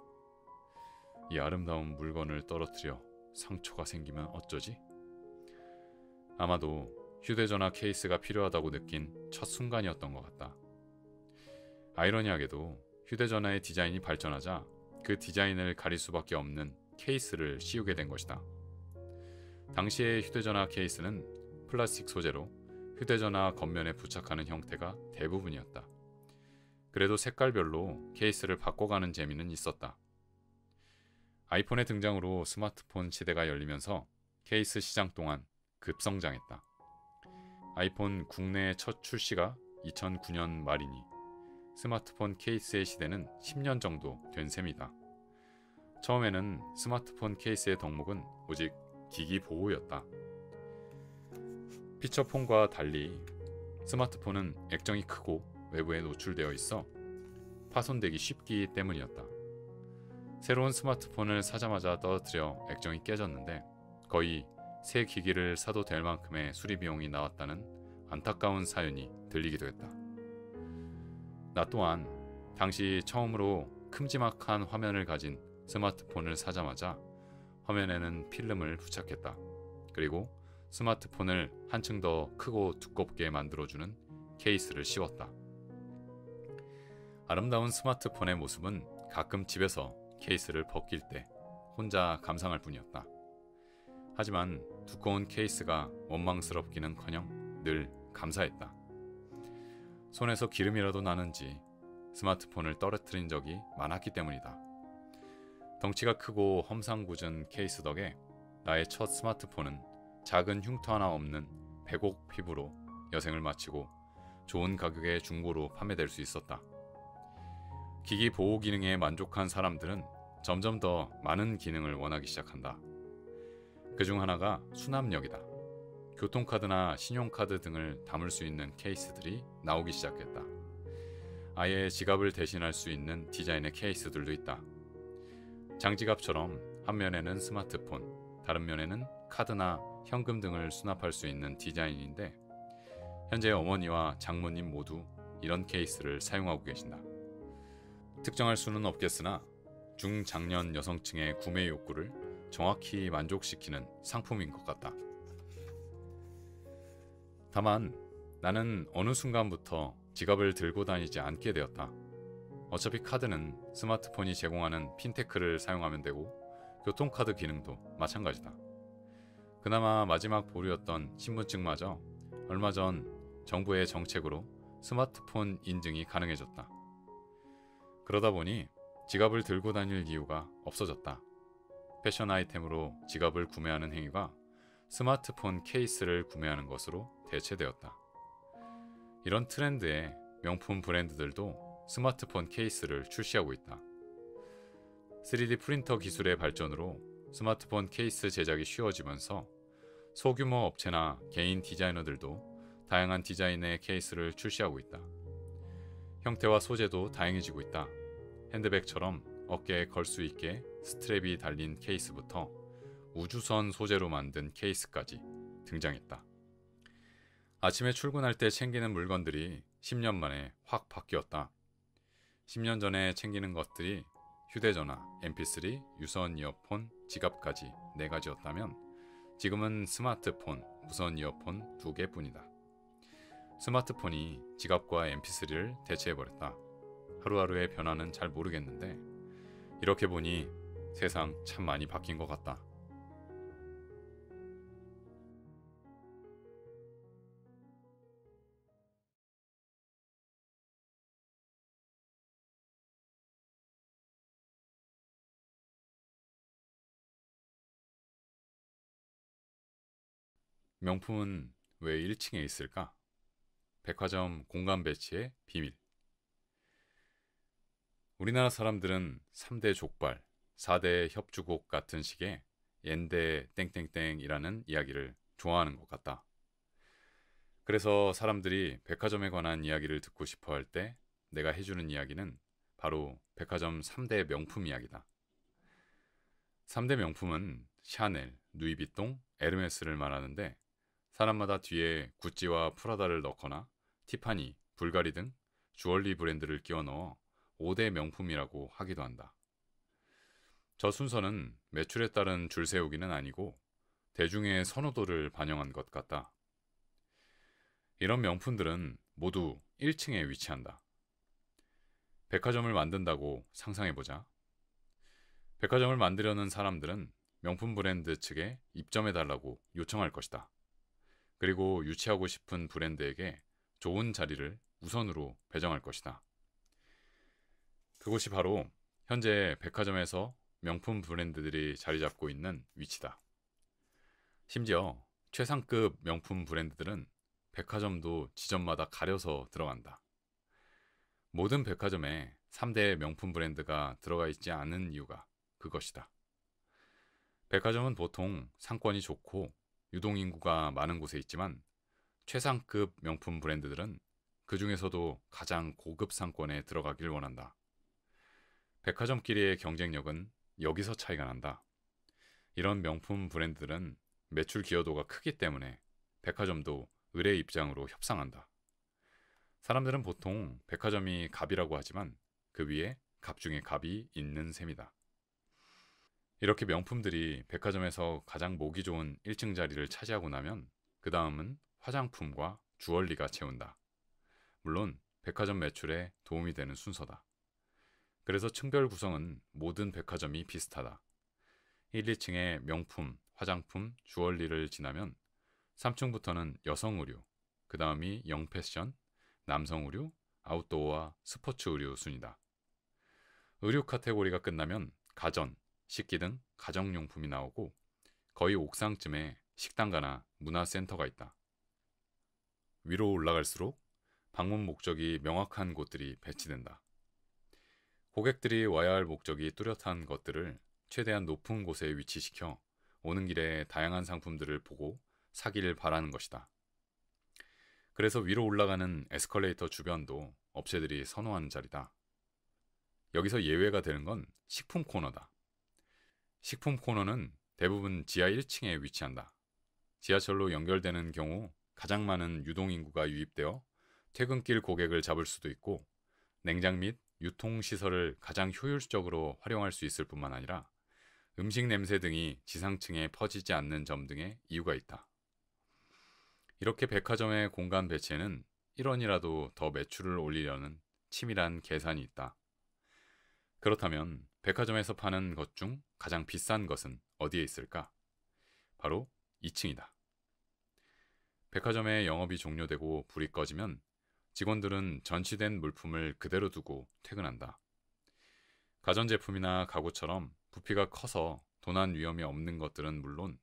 이 아름다운 물건을 떨어뜨려 상처가 생기면 어쩌지? 아마도 휴대전화 케이스가 필요하다고 느낀 첫 순간이었던 것 같다. 아이러니하게도 휴대전화의 디자인이 발전하자 그 디자인을 가릴 수밖에 없는 케이스를 씌우게 된 것이다. 당시의 휴대전화 케이스는 플라스틱 소재로 휴대전화 겉면에 부착하는 형태가 대부분이었다. 그래도 색깔별로 케이스를 바꿔가는 재미는 있었다. 아이폰의 등장으로 스마트폰 시대가 열리면서 케이스 시장 또한 급성장했다. 아이폰 국내 첫 출시가 2009년 말이니 스마트폰 케이스의 시대는 10년 정도 된 셈이다. 처음에는 스마트폰 케이스의 덕목은 오직 기기 보호였다. 피처폰과 달리 스마트폰은 액정이 크고 외부에 노출되어 있어 파손되기 쉽기 때문이었다. 새로운 스마트폰을 사자마자 떨어뜨려 액정이 깨졌는데 거의 새 기기를 사도 될 만큼의 수리 비용이 나왔다는 안타까운 사연이 들리기도 했다. 나 또한 당시 처음으로 큼지막한 화면을 가진 스마트폰을 사자마자 화면에는 필름을 부착했다. 그리고 스마트폰을 한층 더 크고 두껍게 만들어주는 케이스를 씌웠다. 아름다운 스마트폰의 모습은 가끔 집에서 케이스를 벗길 때 혼자 감상할 뿐이었다. 하지만 두꺼운 케이스가 원망스럽기는커녕 늘 감사했다. 손에서 기름이라도 나는지 스마트폰을 떨어뜨린 적이 많았기 때문이다. 덩치가 크고 험상궂은 케이스 덕에 나의 첫 스마트폰은 작은 흉터 하나 없는 백옥 피부로 여생을 마치고 좋은 가격의 중고로 판매될 수 있었다. 기기 보호 기능에 만족한 사람들은 점점 더 많은 기능을 원하기 시작한다. 그중 하나가 수납력이다. 교통카드나 신용카드 등을 담을 수 있는 케이스들이 나오기 시작했다. 아예 지갑을 대신할 수 있는 디자인의 케이스들도 있다. 장지갑처럼 한 면에는 스마트폰, 다른 면에는 카드나 현금 등을 수납할 수 있는 디자인인데 현재 어머니와 장모님 모두 이런 케이스를 사용하고 계신다. 특정할 수는 없겠으나 중장년 여성층의 구매 욕구를 정확히 만족시키는 상품인 것 같다. 다만 나는 어느 순간부터 지갑을 들고 다니지 않게 되었다. 어차피 카드는 스마트폰이 제공하는 핀테크를 사용하면 되고 교통카드 기능도 마찬가지다. 그나마 마지막 보루였던 신분증마저 얼마 전 정부의 정책으로 스마트폰 인증이 가능해졌다. 그러다 보니 지갑을 들고 다닐 이유가 없어졌다. 패션 아이템으로 지갑을 구매하는 행위가 스마트폰 케이스를 구매하는 것으로 대체되었다. 이런 트렌드에 명품 브랜드들도 스마트폰 케이스를 출시하고 있다. 3D 프린터 기술의 발전으로 스마트폰 케이스 제작이 쉬워지면서 소규모 업체나 개인 디자이너들도 다양한 디자인의 케이스를 출시하고 있다. 형태와 소재도 다양해지고 있다. 핸드백처럼 어깨에 걸 수 있게 스트랩이 달린 케이스부터 우주선 소재로 만든 케이스까지 등장했다. 아침에 출근할 때 챙기는 물건들이 10년 만에 확 바뀌었다. 10년 전에 챙기는 것들이 휴대전화, mp3, 유선 이어폰, 지갑까지 4가지였다면 지금은 스마트폰, 무선 이어폰 2개뿐이다. 스마트폰이 지갑과 mp3를 대체해버렸다. 하루하루의 변화는 잘 모르겠는데 이렇게 보니 세상 참 많이 바뀐 것 같다. 명품은 왜 1층에 있을까? 백화점 공간 배치의 비밀. 우리나라 사람들은 3대 족발, 4대 협주곡 같은 식의 옌데 땡땡땡이라는 이야기를 좋아하는 것 같다. 그래서 사람들이 백화점에 관한 이야기를 듣고 싶어 할 때 내가 해주는 이야기는 바로 백화점 3대 명품 이야기다. 3대 명품은 샤넬, 누이비통, 에르메스를 말하는데 사람마다 뒤에 구찌와 프라다를 넣거나 티파니, 불가리 등 주얼리 브랜드를 끼워 넣어 5대 명품이라고 하기도 한다. 저 순서는 매출에 따른 줄 세우기는 아니고 대중의 선호도를 반영한 것 같다. 이런 명품들은 모두 1층에 위치한다. 백화점을 만든다고 상상해보자. 백화점을 만들려는 사람들은 명품 브랜드 측에 입점해달라고 요청할 것이다. 그리고 유치하고 싶은 브랜드에게 좋은 자리를 우선으로 배정할 것이다. 그곳이 바로 현재 백화점에서 명품 브랜드들이 자리 잡고 있는 위치다. 심지어 최상급 명품 브랜드들은 백화점도 지점마다 가려서 들어간다. 모든 백화점에 3대 명품 브랜드가 들어가 있지 않은 이유가 그것이다. 백화점은 보통 상권이 좋고 유동인구가 많은 곳에 있지만 최상급 명품 브랜드들은 그 중에서도 가장 고급 상권에 들어가길 원한다. 백화점끼리의 경쟁력은 여기서 차이가 난다. 이런 명품 브랜드들은 매출 기여도가 크기 때문에 백화점도 의뢰 입장으로 협상한다. 사람들은 보통 백화점이 갑이라고 하지만 그 위에 갑 중에 갑이 있는 셈이다. 이렇게 명품들이 백화점에서 가장 보기 좋은 1층 자리를 차지하고 나면 그 다음은 화장품과 주얼리가 채운다. 물론 백화점 매출에 도움이 되는 순서다. 그래서 층별 구성은 모든 백화점이 비슷하다. 1, 2층에 명품, 화장품, 주얼리를 지나면 3층부터는 여성 의류, 그 다음이 영패션, 남성 의류, 아웃도어와 스포츠 의류 순이다. 의류 카테고리가 끝나면 가전, 식기 등 가정용품이 나오고 거의 옥상쯤에 식당가나 문화센터가 있다. 위로 올라갈수록 방문 목적이 명확한 곳들이 배치된다. 고객들이 와야 할 목적이 뚜렷한 것들을 최대한 높은 곳에 위치시켜 오는 길에 다양한 상품들을 보고 사기를 바라는 것이다. 그래서 위로 올라가는 에스컬레이터 주변도 업체들이 선호하는 자리다. 여기서 예외가 되는 건 식품 코너다. 식품 코너는 대부분 지하 1층에 위치한다. 지하철로 연결되는 경우 가장 많은 유동인구가 유입되어 퇴근길 고객을 잡을 수도 있고 냉장 및 유통시설을 가장 효율적으로 활용할 수 있을 뿐만 아니라 음식 냄새 등이 지상층에 퍼지지 않는 점 등의 이유가 있다. 이렇게 백화점의 공간 배치에는 1원이라도 더 매출을 올리려는 치밀한 계산이 있다. 그렇다면 백화점에서 파는 것 중 가장 비싼 것은 어디에 있을까? 바로 2층이다. 백화점의 영업이 종료되고 불이 꺼지면 직원들은 전시된 물품을 그대로 두고 퇴근한다. 가전제품이나 가구처럼 부피가 커서 도난 위험이 없는 것들은 물론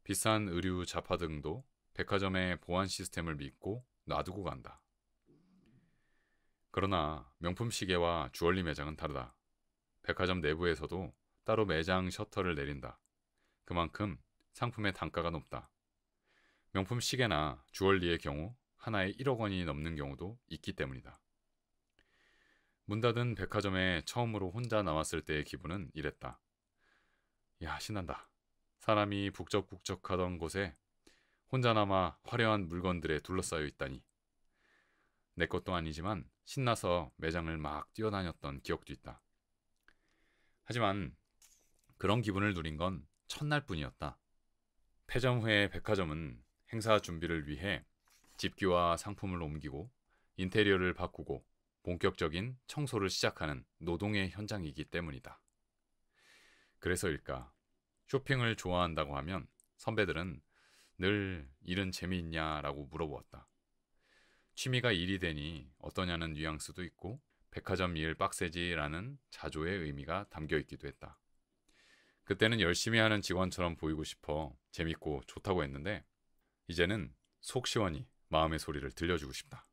비싼 의류 잡화 등도 백화점의 보안 시스템을 믿고 놔두고 간다. 그러나 명품 시계와 주얼리 매장은 다르다. 백화점 내부에서도 따로 매장 셔터를 내린다. 그만큼 상품의 단가가 높다. 명품 시계나 주얼리의 경우 하나에 1억 원이 넘는 경우도 있기 때문이다. 문 닫은 백화점에 처음으로 혼자 나왔을 때의 기분은 이랬다. 야, 신난다. 사람이 북적북적하던 곳에 혼자 남아 화려한 물건들에 둘러싸여 있다니. 내 것도 아니지만 신나서 매장을 막 뛰어다녔던 기억도 있다. 하지만 그런 기분을 누린 건 첫날뿐이었다. 폐점 후에 백화점은 행사 준비를 위해 집기와 상품을 옮기고 인테리어를 바꾸고 본격적인 청소를 시작하는 노동의 현장이기 때문이다. 그래서일까? 쇼핑을 좋아한다고 하면 선배들은 늘 일은 재미있냐라고 물어보았다. 취미가 일이 되니 어떠냐는 뉘앙스도 있고 백화점 일 빡세지라는 자조의 의미가 담겨 있기도 했다. 그때는 열심히 하는 직원처럼 보이고 싶어 재밌고 좋다고 했는데 이제는 속 시원히 마음의 소리를 들려주고 싶다.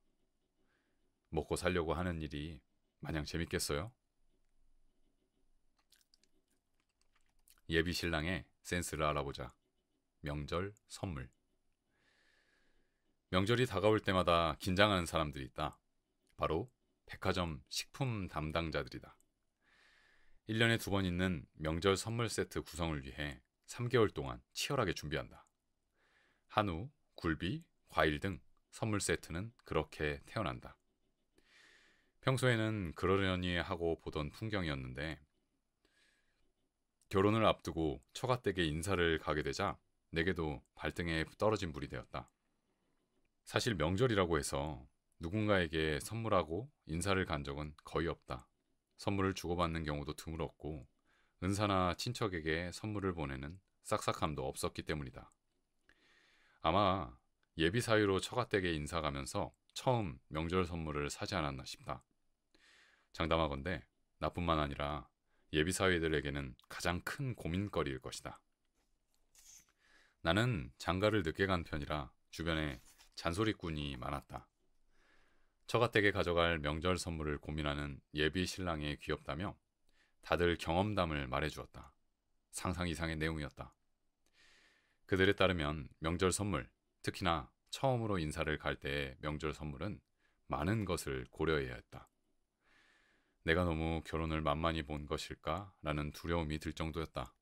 먹고 살려고 하는 일이 마냥 재밌겠어요? 예비 신랑의 센스를 알아보자. 명절 선물. 명절이 다가올 때마다 긴장하는 사람들이 있다. 바로 백화점 식품 담당자들이다. 1년에 2번 있는 명절 선물 세트 구성을 위해 3개월 동안 치열하게 준비한다. 한우, 굴비, 과일 등 선물 세트는 그렇게 태어난다. 평소에는 그러려니 하고 보던 풍경이었는데 결혼을 앞두고 처가댁에 인사를 가게 되자 내게도 발등에 떨어진 불이 되었다. 사실 명절이라고 해서 누군가에게 선물하고 인사를 간 적은 거의 없다. 선물을 주고받는 경우도 드물었고 은사나 친척에게 선물을 보내는 싹싹함도 없었기 때문이다. 아마 예비 사위로 처가댁에 인사 가면서 처음 명절 선물을 사지 않았나 싶다. 장담하건대 나뿐만 아니라 예비 사위들에게는 가장 큰 고민거리일 것이다. 나는 장가를 늦게 간 편이라 주변에 잔소리꾼이 많았다. 처가댁에 가져갈 명절 선물을 고민하는 예비 신랑의 귀엽다며 다들 경험담을 말해주었다. 상상 이상의 내용이었다. 그들에 따르면 명절 선물, 특히나 처음으로 인사를 갈 때의 명절 선물은 많은 것을 고려해야 했다. 내가 너무 결혼을 만만히 본 것일까라는 두려움이 들 정도였다.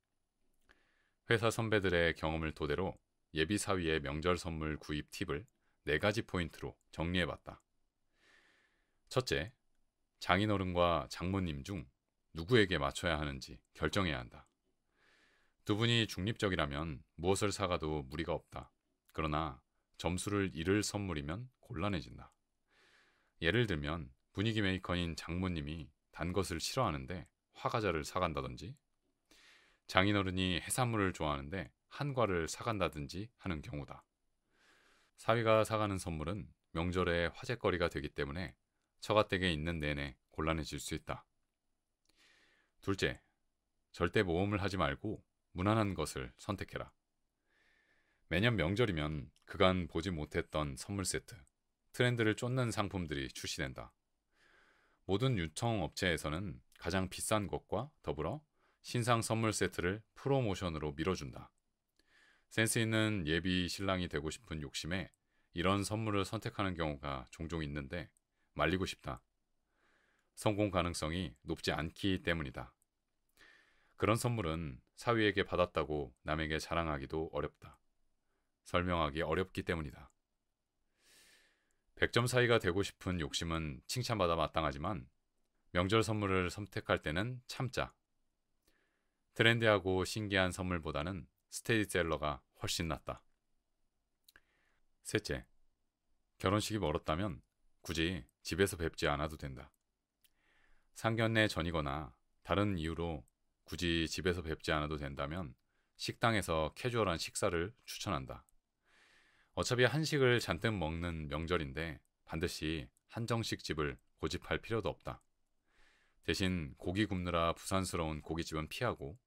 회사 선배들의 경험을 토대로 예비 사위의 명절 선물 구입 팁을 4가지 포인트로 정리해봤다. 첫째, 장인어른과 장모님 중 누구에게 맞춰야 하는지 결정해야 한다. 두 분이 중립적이라면 무엇을 사가도 무리가 없다. 그러나 점수를 잃을 선물이면 곤란해진다. 예를 들면 분위기 메이커인 장모님이 단 것을 싫어하는데 화과자를 사간다든지, 장인어른이 해산물을 좋아하는데 한과를 사간다든지 하는 경우다. 사위가 사가는 선물은 명절에 화제거리가 되기 때문에 처가댁에 있는 내내 곤란해질 수 있다. 둘째, 절대 모험을 하지 말고 무난한 것을 선택해라. 매년 명절이면 그간 보지 못했던 선물 세트, 트렌드를 쫓는 상품들이 출시된다. 모든 유통업체에서는 가장 비싼 것과 더불어 신상 선물 세트를 프로모션으로 밀어준다. 센스 있는 예비 신랑이 되고 싶은 욕심에 이런 선물을 선택하는 경우가 종종 있는데 말리고 싶다. 성공 가능성이 높지 않기 때문이다. 그런 선물은 사위에게 받았다고 남에게 자랑하기도 어렵다. 설명하기 어렵기 때문이다. 100점 사위가 되고 싶은 욕심은 칭찬받아 마땅하지만 명절 선물을 선택할 때는 참자. 트렌디하고 신기한 선물보다는 스테디셀러가 훨씬 낫다. 셋째, 결혼식이 멀었다면 굳이 집에서 뵙지 않아도 된다. 상견례 전이거나 다른 이유로 굳이 집에서 뵙지 않아도 된다면 식당에서 캐주얼한 식사를 추천한다. 어차피 한식을 잔뜩 먹는 명절인데 반드시 한정식 집을 고집할 필요도 없다. 대신 고기 굽느라 부산스러운 고깃집은 피하고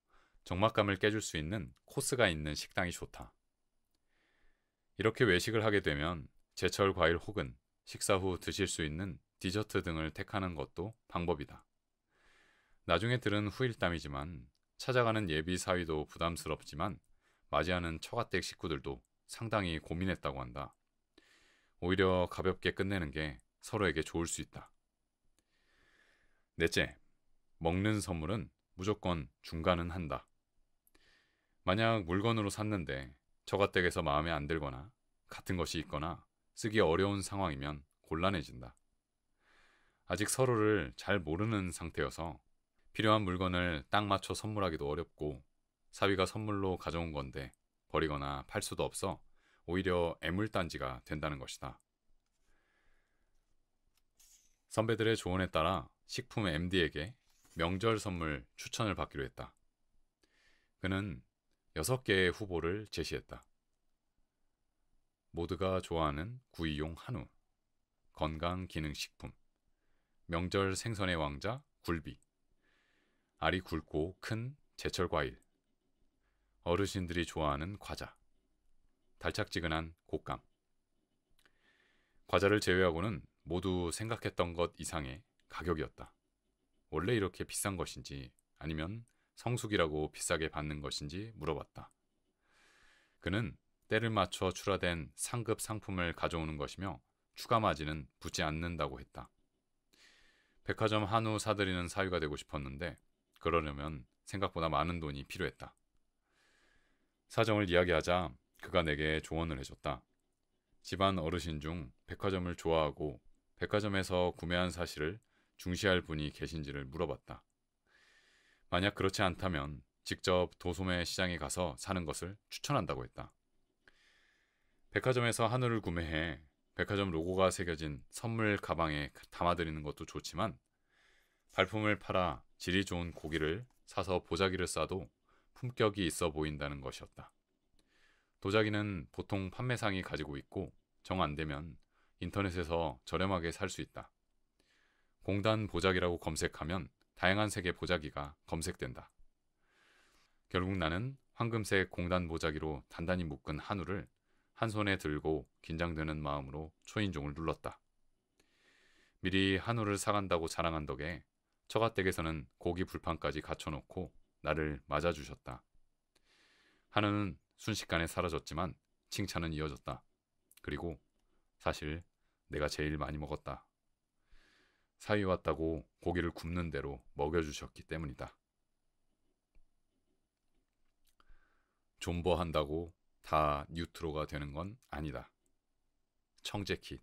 적막감을 깨줄 수 있는 코스가 있는 식당이 좋다. 이렇게 외식을 하게 되면 제철 과일 혹은 식사 후 드실 수 있는 디저트 등을 택하는 것도 방법이다. 나중에 들은 후일담이지만 찾아가는 예비 사위도 부담스럽지만 맞이하는 처가댁 식구들도 상당히 고민했다고 한다. 오히려 가볍게 끝내는 게 서로에게 좋을 수 있다. 넷째, 먹는 선물은 무조건 중간은 한다. 만약 물건으로 샀는데 처가댁에서 마음에 안 들거나 같은 것이 있거나 쓰기 어려운 상황이면 곤란해진다. 아직 서로를 잘 모르는 상태여서 필요한 물건을 딱 맞춰 선물하기도 어렵고 사위가 선물로 가져온 건데 버리거나 팔 수도 없어 오히려 애물단지가 된다는 것이다. 선배들의 조언에 따라 식품 MD에게 명절 선물 추천을 받기로 했다. 그는 6개의 후보를 제시했다. 모두가 좋아하는 구이용 한우, 건강기능식품, 명절 생선의 왕자 굴비, 알이 굵고 큰 제철 과일, 어르신들이 좋아하는 과자, 달짝지근한 곶감. 과자를 제외하고는 모두 생각했던 것 이상의 가격이었다. 원래 이렇게 비싼 것인지 아니면 성수기라고 비싸게 받는 것인지 물어봤다. 그는 때를 맞춰 출하된 상급 상품을 가져오는 것이며 추가 마진은 붙지 않는다고 했다. 백화점 한우 사들이는 사위가 되고 싶었는데 그러려면 생각보다 많은 돈이 필요했다. 사정을 이야기하자 그가 내게 조언을 해줬다. 집안 어르신 중 백화점을 좋아하고 백화점에서 구매한 사실을 중시할 분이 계신지를 물어봤다. 만약 그렇지 않다면 직접 도소매 시장에 가서 사는 것을 추천한다고 했다. 백화점에서 한우를 구매해 백화점 로고가 새겨진 선물 가방에 담아드리는 것도 좋지만 발품을 팔아 질이 좋은 고기를 사서 보자기를 싸도 품격이 있어 보인다는 것이었다. 도자기는 보통 판매상이 가지고 있고 정 안 되면 인터넷에서 저렴하게 살 수 있다. 공단 보자기라고 검색하면 다양한 색의 보자기가 검색된다. 결국 나는 황금색 공단 보자기로 단단히 묶은 한우를 한 손에 들고 긴장되는 마음으로 초인종을 눌렀다. 미리 한우를 사간다고 자랑한 덕에 처가댁에서는 고기 불판까지 갖춰놓고 나를 맞아주셨다. 한우는 순식간에 사라졌지만 칭찬은 이어졌다. 그리고 사실 내가 제일 많이 먹었다. 사위 왔다고 고기를 굽는 대로 먹여주셨기 때문이다. 존버한다고 다 뉴트로가 되는 건 아니다. 청재킷.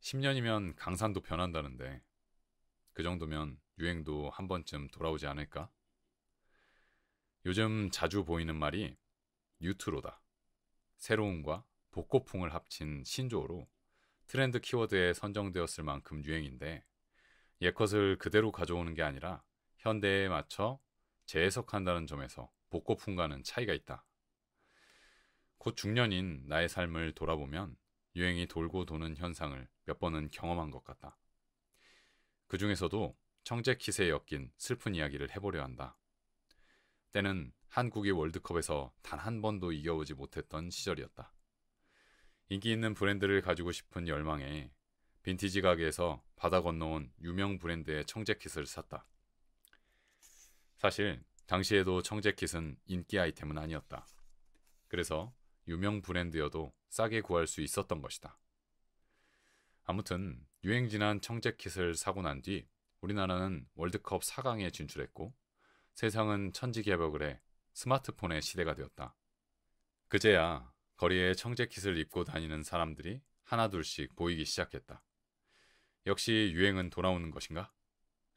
10년이면 강산도 변한다는데 그 정도면 유행도 한 번쯤 돌아오지 않을까? 요즘 자주 보이는 말이 뉴트로다. 새로움과 복고풍을 합친 신조어로 트렌드 키워드에 선정되었을 만큼 유행인데 옛것을 그대로 가져오는 게 아니라 현대에 맞춰 재해석한다는 점에서 복고풍과는 차이가 있다. 곧 중년인 나의 삶을 돌아보면 유행이 돌고 도는 현상을 몇 번은 경험한 것 같다. 그 중에서도 청재킷에 엮인 슬픈 이야기를 해보려 한다. 때는 한국이 월드컵에서 단 한 번도 이겨오지 못했던 시절이었다. 인기 있는 브랜드를 가지고 싶은 열망에 빈티지 가게에서 바다 건너온 유명 브랜드의 청재킷을 샀다. 사실 당시에도 청재킷은 인기 아이템은 아니었다. 그래서 유명 브랜드여도 싸게 구할 수 있었던 것이다. 아무튼 유행 지난 청재킷을 사고 난 뒤 우리나라는 월드컵 4강에 진출했고 세상은 천지개벽을 해 스마트폰의 시대가 되었다. 그제야 거리에 청재킷을 입고 다니는 사람들이 하나둘씩 보이기 시작했다. 역시 유행은 돌아오는 것인가?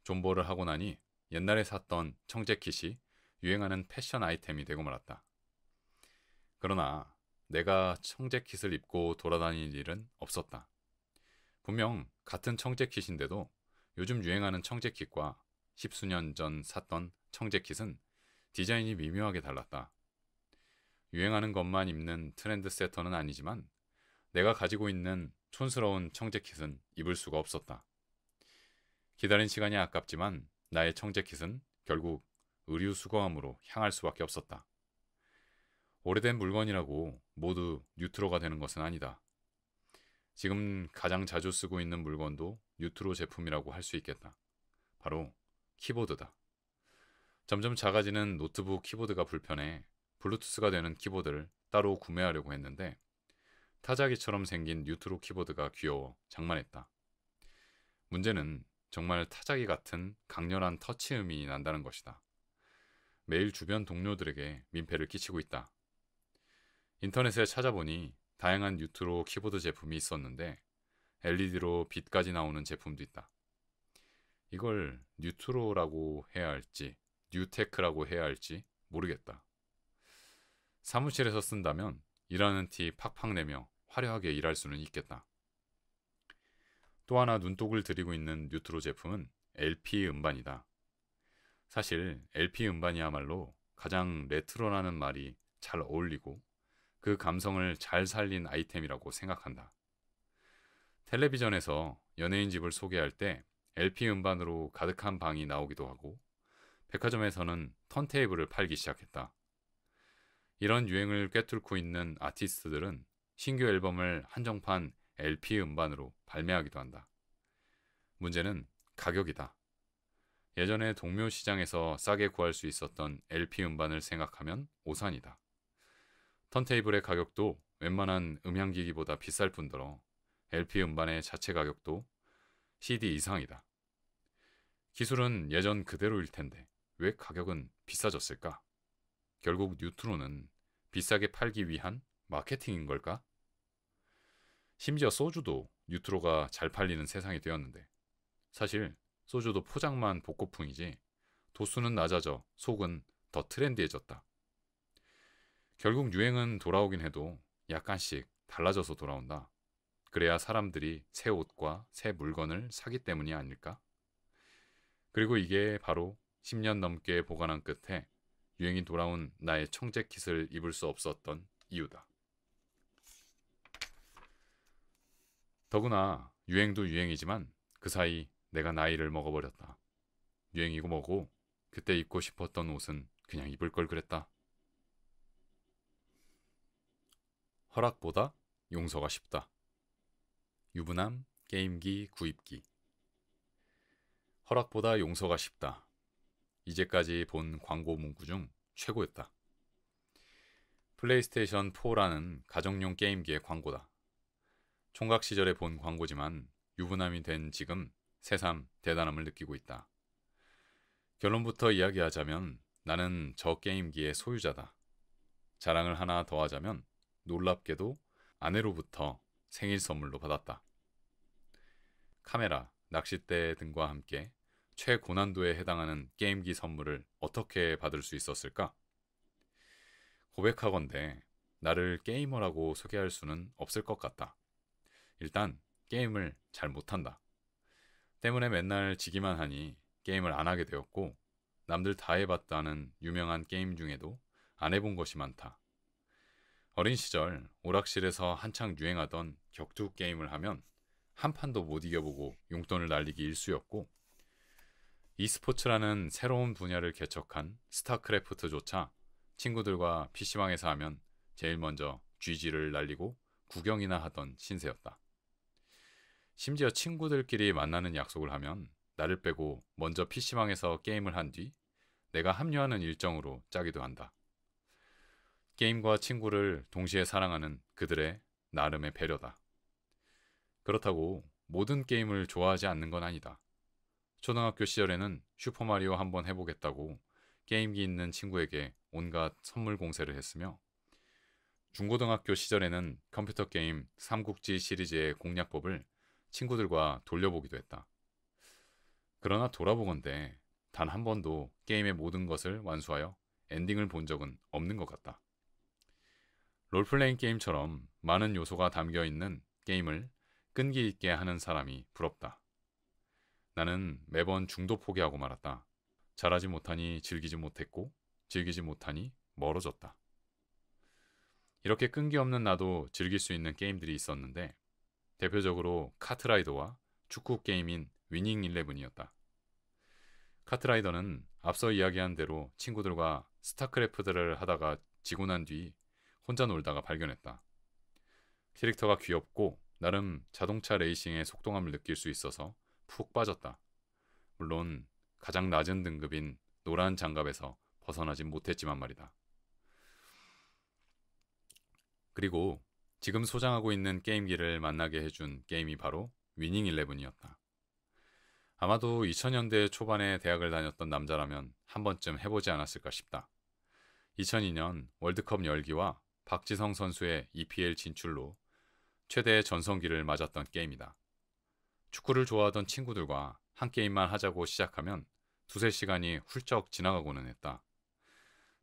존버를 하고 나니 옛날에 샀던 청재킷이 유행하는 패션 아이템이 되고 말았다. 그러나 내가 청재킷을 입고 돌아다닐 일은 없었다. 분명 같은 청재킷인데도 요즘 유행하는 청재킷과 십수년 전 샀던 청재킷은 디자인이 미묘하게 달랐다. 유행하는 것만 입는 트렌드 세터는 아니지만 내가 가지고 있는 촌스러운 청재킷은 입을 수가 없었다. 기다린 시간이 아깝지만 나의 청재킷은 결국 의류 수거함으로 향할 수밖에 없었다. 오래된 물건이라고 모두 뉴트로가 되는 것은 아니다. 지금 가장 자주 쓰고 있는 물건도 뉴트로 제품이라고 할 수 있겠다. 바로 키보드다. 점점 작아지는 노트북 키보드가 불편해 블루투스가 되는 키보드를 따로 구매하려고 했는데 타자기처럼 생긴 뉴트로 키보드가 귀여워 장만했다. 문제는 정말 타자기 같은 강렬한 터치음이 난다는 것이다. 매일 주변 동료들에게 민폐를 끼치고 있다. 인터넷에 찾아보니 다양한 뉴트로 키보드 제품이 있었는데 LED로 빛까지 나오는 제품도 있다. 이걸 뉴트로라고 해야 할지 뉴테크라고 해야 할지 모르겠다. 사무실에서 쓴다면 일하는 티 팍팍 내며 화려하게 일할 수는 있겠다. 또 하나 눈독을 들이고 있는 뉴트로 제품은 LP 음반이다. 사실 LP 음반이야말로 가장 레트로라는 말이 잘 어울리고 그 감성을 잘 살린 아이템이라고 생각한다. 텔레비전에서 연예인 집을 소개할 때 LP 음반으로 가득한 방이 나오기도 하고 백화점에서는 턴테이블을 팔기 시작했다. 이런 유행을 꿰뚫고 있는 아티스트들은 신규 앨범을 한정판 LP 음반으로 발매하기도 한다. 문제는 가격이다. 예전에 동묘 시장에서 싸게 구할 수 있었던 LP 음반을 생각하면 오산이다. 턴테이블의 가격도 웬만한 음향기기보다 비쌀 뿐더러 LP 음반의 자체 가격도 CD 이상이다. 기술은 예전 그대로일 텐데 왜 가격은 비싸졌을까? 결국 뉴트로는 비싸게 팔기 위한 마케팅인 걸까? 심지어 소주도 뉴트로가 잘 팔리는 세상이 되었는데 사실 소주도 포장만 복고풍이지 도수는 낮아져 속은 더 트렌디해졌다. 결국 유행은 돌아오긴 해도 약간씩 달라져서 돌아온다. 그래야 사람들이 새 옷과 새 물건을 사기 때문이 아닐까? 그리고 이게 바로 10년 넘게 보관한 끝에 유행이 돌아온 나의 청재킷을 입을 수 없었던 이유다. 더구나 유행도 유행이지만 그 사이 내가 나이를 먹어버렸다. 유행이고 뭐고 그때 입고 싶었던 옷은 그냥 입을 걸 그랬다. 허락보다 용서가 쉽다. 유부남 게임기 구입기. 허락보다 용서가 쉽다. 이제까지 본 광고 문구 중 최고였다. 플레이스테이션 4라는 가정용 게임기의 광고다. 총각 시절에 본 광고지만 유부남이 된 지금 새삼 대단함을 느끼고 있다. 결론부터 이야기하자면 나는 저 게임기의 소유자다. 자랑을 하나 더 하자면 놀랍게도 아내로부터 생일 선물로 받았다. 카메라, 낚싯대 등과 함께 최고난도에 해당하는 게임기 선물을 어떻게 받을 수 있었을까? 고백하건대 나를 게이머라고 소개할 수는 없을 것 같다. 일단 게임을 잘 못한다. 때문에 맨날 지기만 하니 게임을 안 하게 되었고 남들 다 해봤다는 유명한 게임 중에도 안 해본 것이 많다. 어린 시절 오락실에서 한창 유행하던 격투 게임을 하면 한 판도 못 이겨보고 용돈을 날리기 일쑤였고 e스포츠라는 새로운 분야를 개척한 스타크래프트조차 친구들과 PC방에서 하면 제일 먼저 GG를 날리고 구경이나 하던 신세였다. 심지어 친구들끼리 만나는 약속을 하면 나를 빼고 먼저 PC방에서 게임을 한 뒤 내가 합류하는 일정으로 짜기도 한다. 게임과 친구를 동시에 사랑하는 그들의 나름의 배려다. 그렇다고 모든 게임을 좋아하지 않는 건 아니다. 초등학교 시절에는 슈퍼마리오 한번 해보겠다고 게임기 있는 친구에게 온갖 선물 공세를 했으며 중고등학교 시절에는 컴퓨터 게임 삼국지 시리즈의 공략법을 친구들과 돌려보기도 했다. 그러나 돌아보건대 단 한 번도 게임의 모든 것을 완수하여 엔딩을 본 적은 없는 것 같다. 롤플레잉 게임처럼 많은 요소가 담겨있는 게임을 끈기 있게 하는 사람이 부럽다. 나는 매번 중도 포기하고 말았다. 잘하지 못하니 즐기지 못했고 즐기지 못하니 멀어졌다. 이렇게 끈기 없는 나도 즐길 수 있는 게임들이 있었는데 대표적으로 카트라이더와 축구 게임인 위닝 11이었다. 카트라이더는 앞서 이야기한 대로 친구들과 스타크래프트를 하다가 지고 난 뒤 혼자 놀다가 발견했다. 캐릭터가 귀엽고 나름 자동차 레이싱의 속도감을 느낄 수 있어서 푹 빠졌다. 물론 가장 낮은 등급인 노란 장갑에서 벗어나진 못했지만 말이다. 그리고 지금 소장하고 있는 게임기를 만나게 해준 게임이 바로 위닝 11이었다. 아마도 2000년대 초반에 대학을 다녔던 남자라면 한 번쯤 해보지 않았을까 싶다. 2002년 월드컵 열기와 박지성 선수의 EPL 진출로 최대의 전성기를 맞았던 게임이다. 축구를 좋아하던 친구들과 한 게임만 하자고 시작하면 두세 시간이 훌쩍 지나가고는 했다.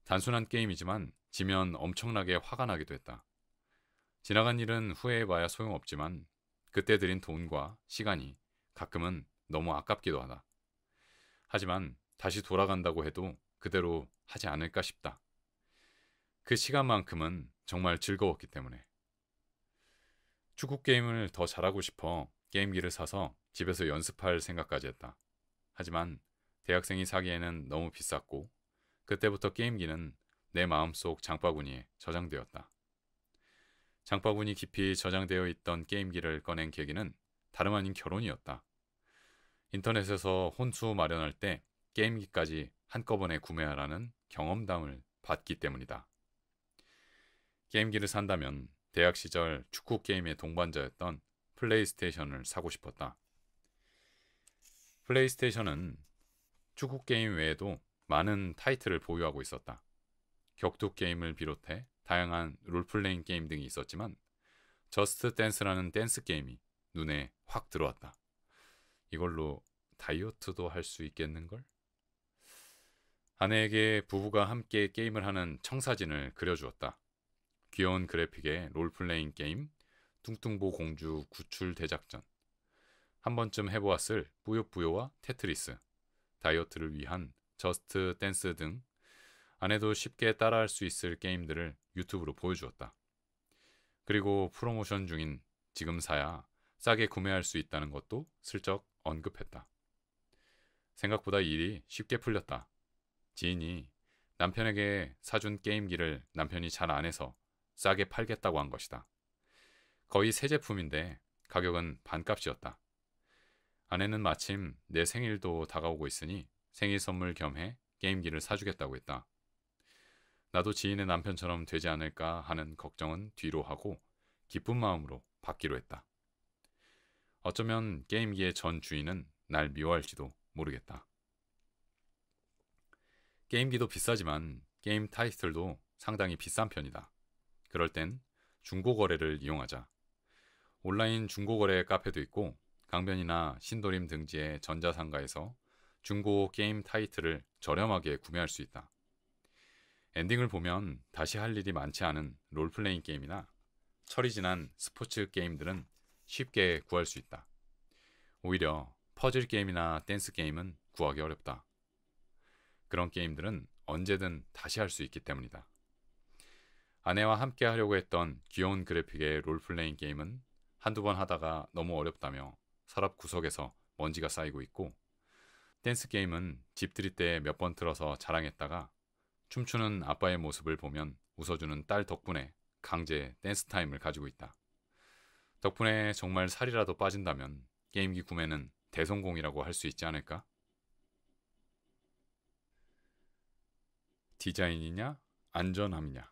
단순한 게임이지만 지면 엄청나게 화가 나기도 했다. 지나간 일은 후회해봐야 소용없지만 그때 들인 돈과 시간이 가끔은 너무 아깝기도 하다. 하지만 다시 돌아간다고 해도 그대로 하지 않을까 싶다. 그 시간만큼은 정말 즐거웠기 때문에. 축구 게임을 더 잘하고 싶어 게임기를 사서 집에서 연습할 생각까지 했다. 하지만 대학생이 사기에는 너무 비쌌고 그때부터 게임기는 내 마음속 장바구니에 저장되었다. 장바구니 깊이 저장되어 있던 게임기를 꺼낸 계기는 다름 아닌 결혼이었다. 인터넷에서 혼수 마련할 때 게임기까지 한꺼번에 구매하라는 경험담을 받기 때문이다. 게임기를 산다면 대학 시절 축구 게임의 동반자였던 플레이스테이션을 사고 싶었다. 플레이스테이션은 축구 게임 외에도 많은 타이틀을 보유하고 있었다. 격투 게임을 비롯해 다양한 롤플레잉 게임 등이 있었지만 저스트 댄스라는 댄스 게임이 눈에 확 들어왔다. 이걸로 다이어트도 할 수 있겠는걸? 아내에게 부부가 함께 게임을 하는 청사진을 그려주었다. 귀여운 그래픽의 롤플레잉 게임, 뚱뚱보 공주 구출 대작전, 한 번쯤 해보았을 뿌요뿌요와 테트리스, 다이어트를 위한 저스트 댄스 등 아내도 쉽게 따라할 수 있을 게임들을 유튜브로 보여주었다. 그리고 프로모션 중인 지금 사야 싸게 구매할 수 있다는 것도 슬쩍 언급했다. 생각보다 일이 쉽게 풀렸다. 지인이 남편에게 사준 게임기를 남편이 잘 안 해서 싸게 팔겠다고 한 것이다. 거의 새 제품인데 가격은 반값이었다. 아내는 마침 내 생일도 다가오고 있으니 생일 선물 겸해 게임기를 사주겠다고 했다. 나도 지인의 남편처럼 되지 않을까 하는 걱정은 뒤로 하고 기쁜 마음으로 받기로 했다. 어쩌면 게임기의 전 주인은 날 미워할지도 모르겠다. 게임기도 비싸지만 게임 타이틀도 상당히 비싼 편이다. 그럴 땐 중고거래를 이용하자. 온라인 중고거래 카페도 있고 강변이나 신도림 등지의 전자상가에서 중고 게임 타이틀을 저렴하게 구매할 수 있다. 엔딩을 보면 다시 할 일이 많지 않은 롤플레잉 게임이나 철이 지난 스포츠 게임들은 쉽게 구할 수 있다. 오히려 퍼즐 게임이나 댄스 게임은 구하기 어렵다. 그런 게임들은 언제든 다시 할 수 있기 때문이다. 아내와 함께 하려고 했던 귀여운 그래픽의 롤플레잉 게임은 한두 번 하다가 너무 어렵다며 서랍 구석에서 먼지가 쌓이고 있고, 댄스 게임은 집 들일 때 몇 번 틀어서 자랑했다가 춤추는 아빠의 모습을 보면 웃어주는 딸 덕분에 강제 댄스 타임을 가지고 있다. 덕분에 정말 살이라도 빠진다면 게임기 구매는 대성공이라고 할 수 있지 않을까? 디자인이냐 안전함이냐,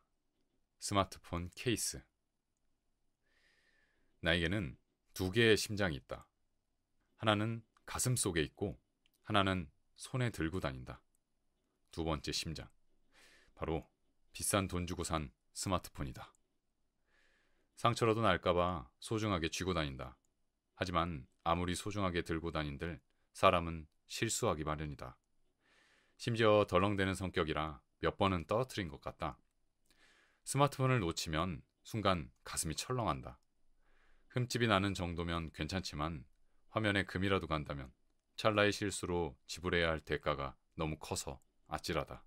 스마트폰 케이스. 나에게는 두 개의 심장이 있다. 하나는 가슴 속에 있고 하나는 손에 들고 다닌다. 두 번째 심장, 바로 비싼 돈 주고 산 스마트폰이다. 상처라도 날까봐 소중하게 쥐고 다닌다. 하지만 아무리 소중하게 들고 다닌들 사람은 실수하기 마련이다. 심지어 덜렁대는 성격이라 몇 번은 떨어뜨린 것 같다. 스마트폰을 놓치면 순간 가슴이 철렁한다. 흠집이 나는 정도면 괜찮지만 화면에 금이라도 간다면 찰나의 실수로 지불해야 할 대가가 너무 커서 아찔하다.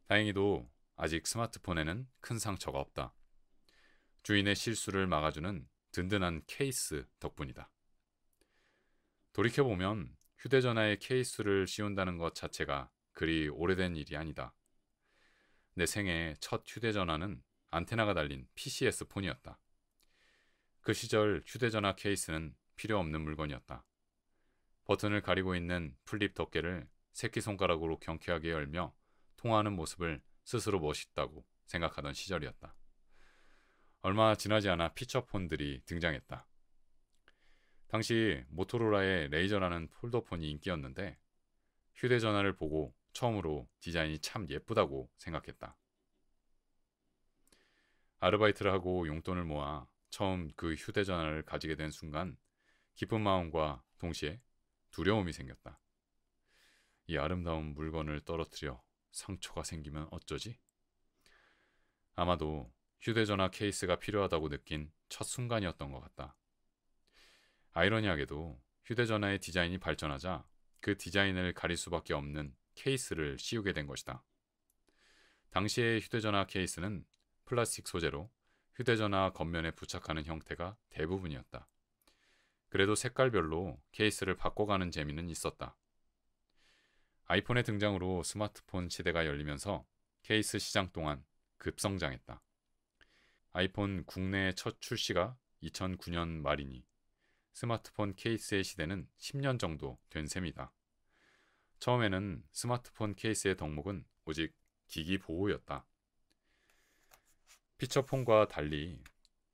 다행히도 아직 스마트폰에는 큰 상처가 없다. 주인의 실수를 막아주는 든든한 케이스 덕분이다. 돌이켜보면 휴대전화에 케이스를 씌운다는 것 자체가 그리 오래된 일이 아니다. 내 생애 첫 휴대전화는 안테나가 달린 PCS 폰이었다. 그 시절 휴대전화 케이스는 필요 없는 물건이었다. 버튼을 가리고 있는 플립 덮개를 새끼손가락으로 경쾌하게 열며 통화하는 모습을 스스로 멋있다고 생각하던 시절이었다. 얼마 지나지 않아 피처폰들이 등장했다. 당시 모토로라의 레이저라는 폴더폰이 인기였는데 휴대전화를 보고 처음으로 디자인이 참 예쁘다고 생각했다. 아르바이트를 하고 용돈을 모아 처음 그 휴대전화를 가지게 된 순간 기쁜 마음과 동시에 두려움이 생겼다. 이 아름다운 물건을 떨어뜨려 상처가 생기면 어쩌지? 아마도 휴대전화 케이스가 필요하다고 느낀 첫 순간이었던 것 같다. 아이러니하게도 휴대전화의 디자인이 발전하자 그 디자인을 가릴 수밖에 없는 케이스를 씌우게 된 것이다. 당시의 휴대전화 케이스는 플라스틱 소재로 휴대전화 겉면에 부착하는 형태가 대부분이었다. 그래도 색깔별로 케이스를 바꿔가는 재미는 있었다. 아이폰의 등장으로 스마트폰 시대가 열리면서 케이스 시장 또한 급성장했다. 아이폰 국내 첫 출시가 2009년 말이니 스마트폰 케이스의 시대는 10년 정도 된 셈이다. 처음에는 스마트폰 케이스의 덕목은 오직 기기 보호였다. 피처폰과 달리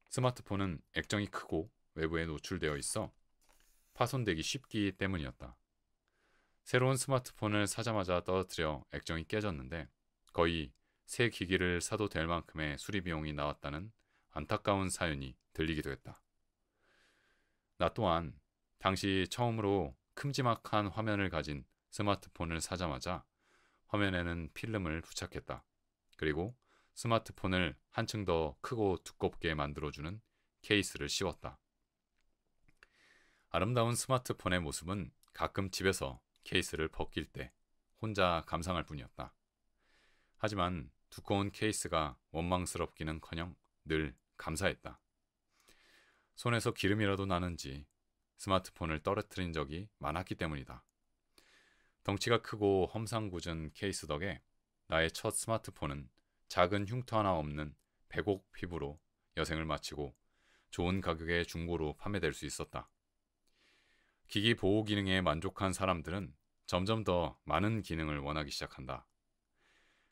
스마트폰은 액정이 크고 외부에 노출되어 있어 파손되기 쉽기 때문이었다. 새로운 스마트폰을 사자마자 떨어뜨려 액정이 깨졌는데 거의 새 기기를 사도 될 만큼의 수리 비용이 나왔다는 안타까운 사연이 들리기도 했다. 나 또한 당시 처음으로 큼지막한 화면을 가진 스마트폰을 사자마자 화면에는 필름을 부착했다. 그리고 스마트폰을 한층 더 크고 두껍게 만들어주는 케이스를 씌웠다. 아름다운 스마트폰의 모습은 가끔 집에서 케이스를 벗길 때 혼자 감상할 뿐이었다. 하지만 두꺼운 케이스가 원망스럽기는커녕 늘 감사했다. 손에서 기름이라도 나는지 스마트폰을 떨어뜨린 적이 많았기 때문이다. 덩치가 크고 험상궂은 케이스 덕에 나의 첫 스마트폰은 작은 흉터 하나 없는 백옥 피부로 여생을 마치고 좋은 가격에 중고로 판매될 수 있었다. 기기 보호 기능에 만족한 사람들은 점점 더 많은 기능을 원하기 시작한다.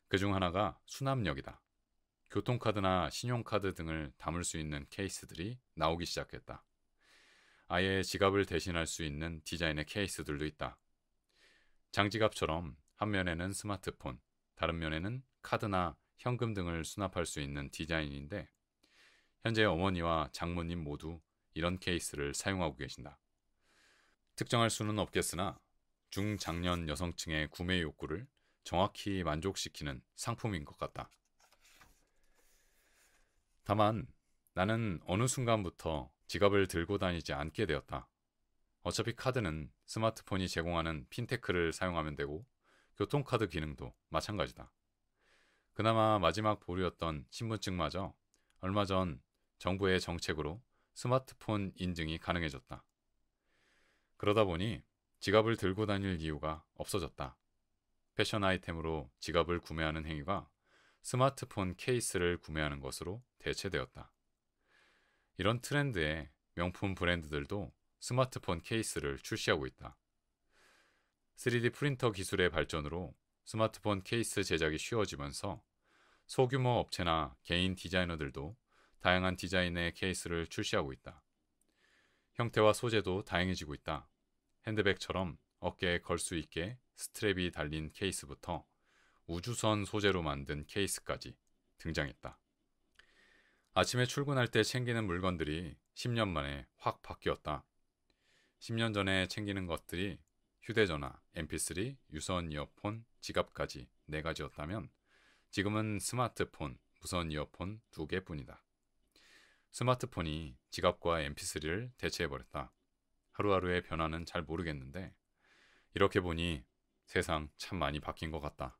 그중 하나가 수납력이다. 교통카드나 신용카드 등을 담을 수 있는 케이스들이 나오기 시작했다. 아예 지갑을 대신할 수 있는 디자인의 케이스들도 있다. 장지갑처럼 한 면에는 스마트폰, 다른 면에는 카드나 현금 등을 수납할 수 있는 디자인인데 현재 어머니와 장모님 모두 이런 케이스를 사용하고 계신다. 특정할 수는 없겠으나 중장년 여성층의 구매 욕구를 정확히 만족시키는 상품인 것 같다. 다만 나는 어느 순간부터 지갑을 들고 다니지 않게 되었다. 어차피 카드는 스마트폰이 제공하는 핀테크를 사용하면 되고 교통카드 기능도 마찬가지다. 그나마 마지막 보루였던 신분증마저 얼마 전 정부의 정책으로 스마트폰 인증이 가능해졌다. 그러다 보니 지갑을 들고 다닐 이유가 없어졌다. 패션 아이템으로 지갑을 구매하는 행위가 스마트폰 케이스를 구매하는 것으로 대체되었다. 이런 트렌드에 명품 브랜드들도 스마트폰 케이스를 출시하고 있다. 3D 프린터 기술의 발전으로 스마트폰 케이스 제작이 쉬워지면서 소규모 업체나 개인 디자이너들도 다양한 디자인의 케이스를 출시하고 있다. 형태와 소재도 다양해지고 있다. 핸드백처럼 어깨에 걸 수 있게 스트랩이 달린 케이스부터 우주선 소재로 만든 케이스까지 등장했다. 아침에 출근할 때 챙기는 물건들이 10년 만에 확 바뀌었다. 10년 전에 챙기는 것들이 휴대전화, mp3, 유선 이어폰, 지갑까지 4가지였다면 지금은 스마트폰, 무선 이어폰 2개뿐이다. 스마트폰이 지갑과 mp3를 대체해버렸다. 하루하루의 변화는 잘 모르겠는데 이렇게 보니 세상 참 많이 바뀐 것 같다.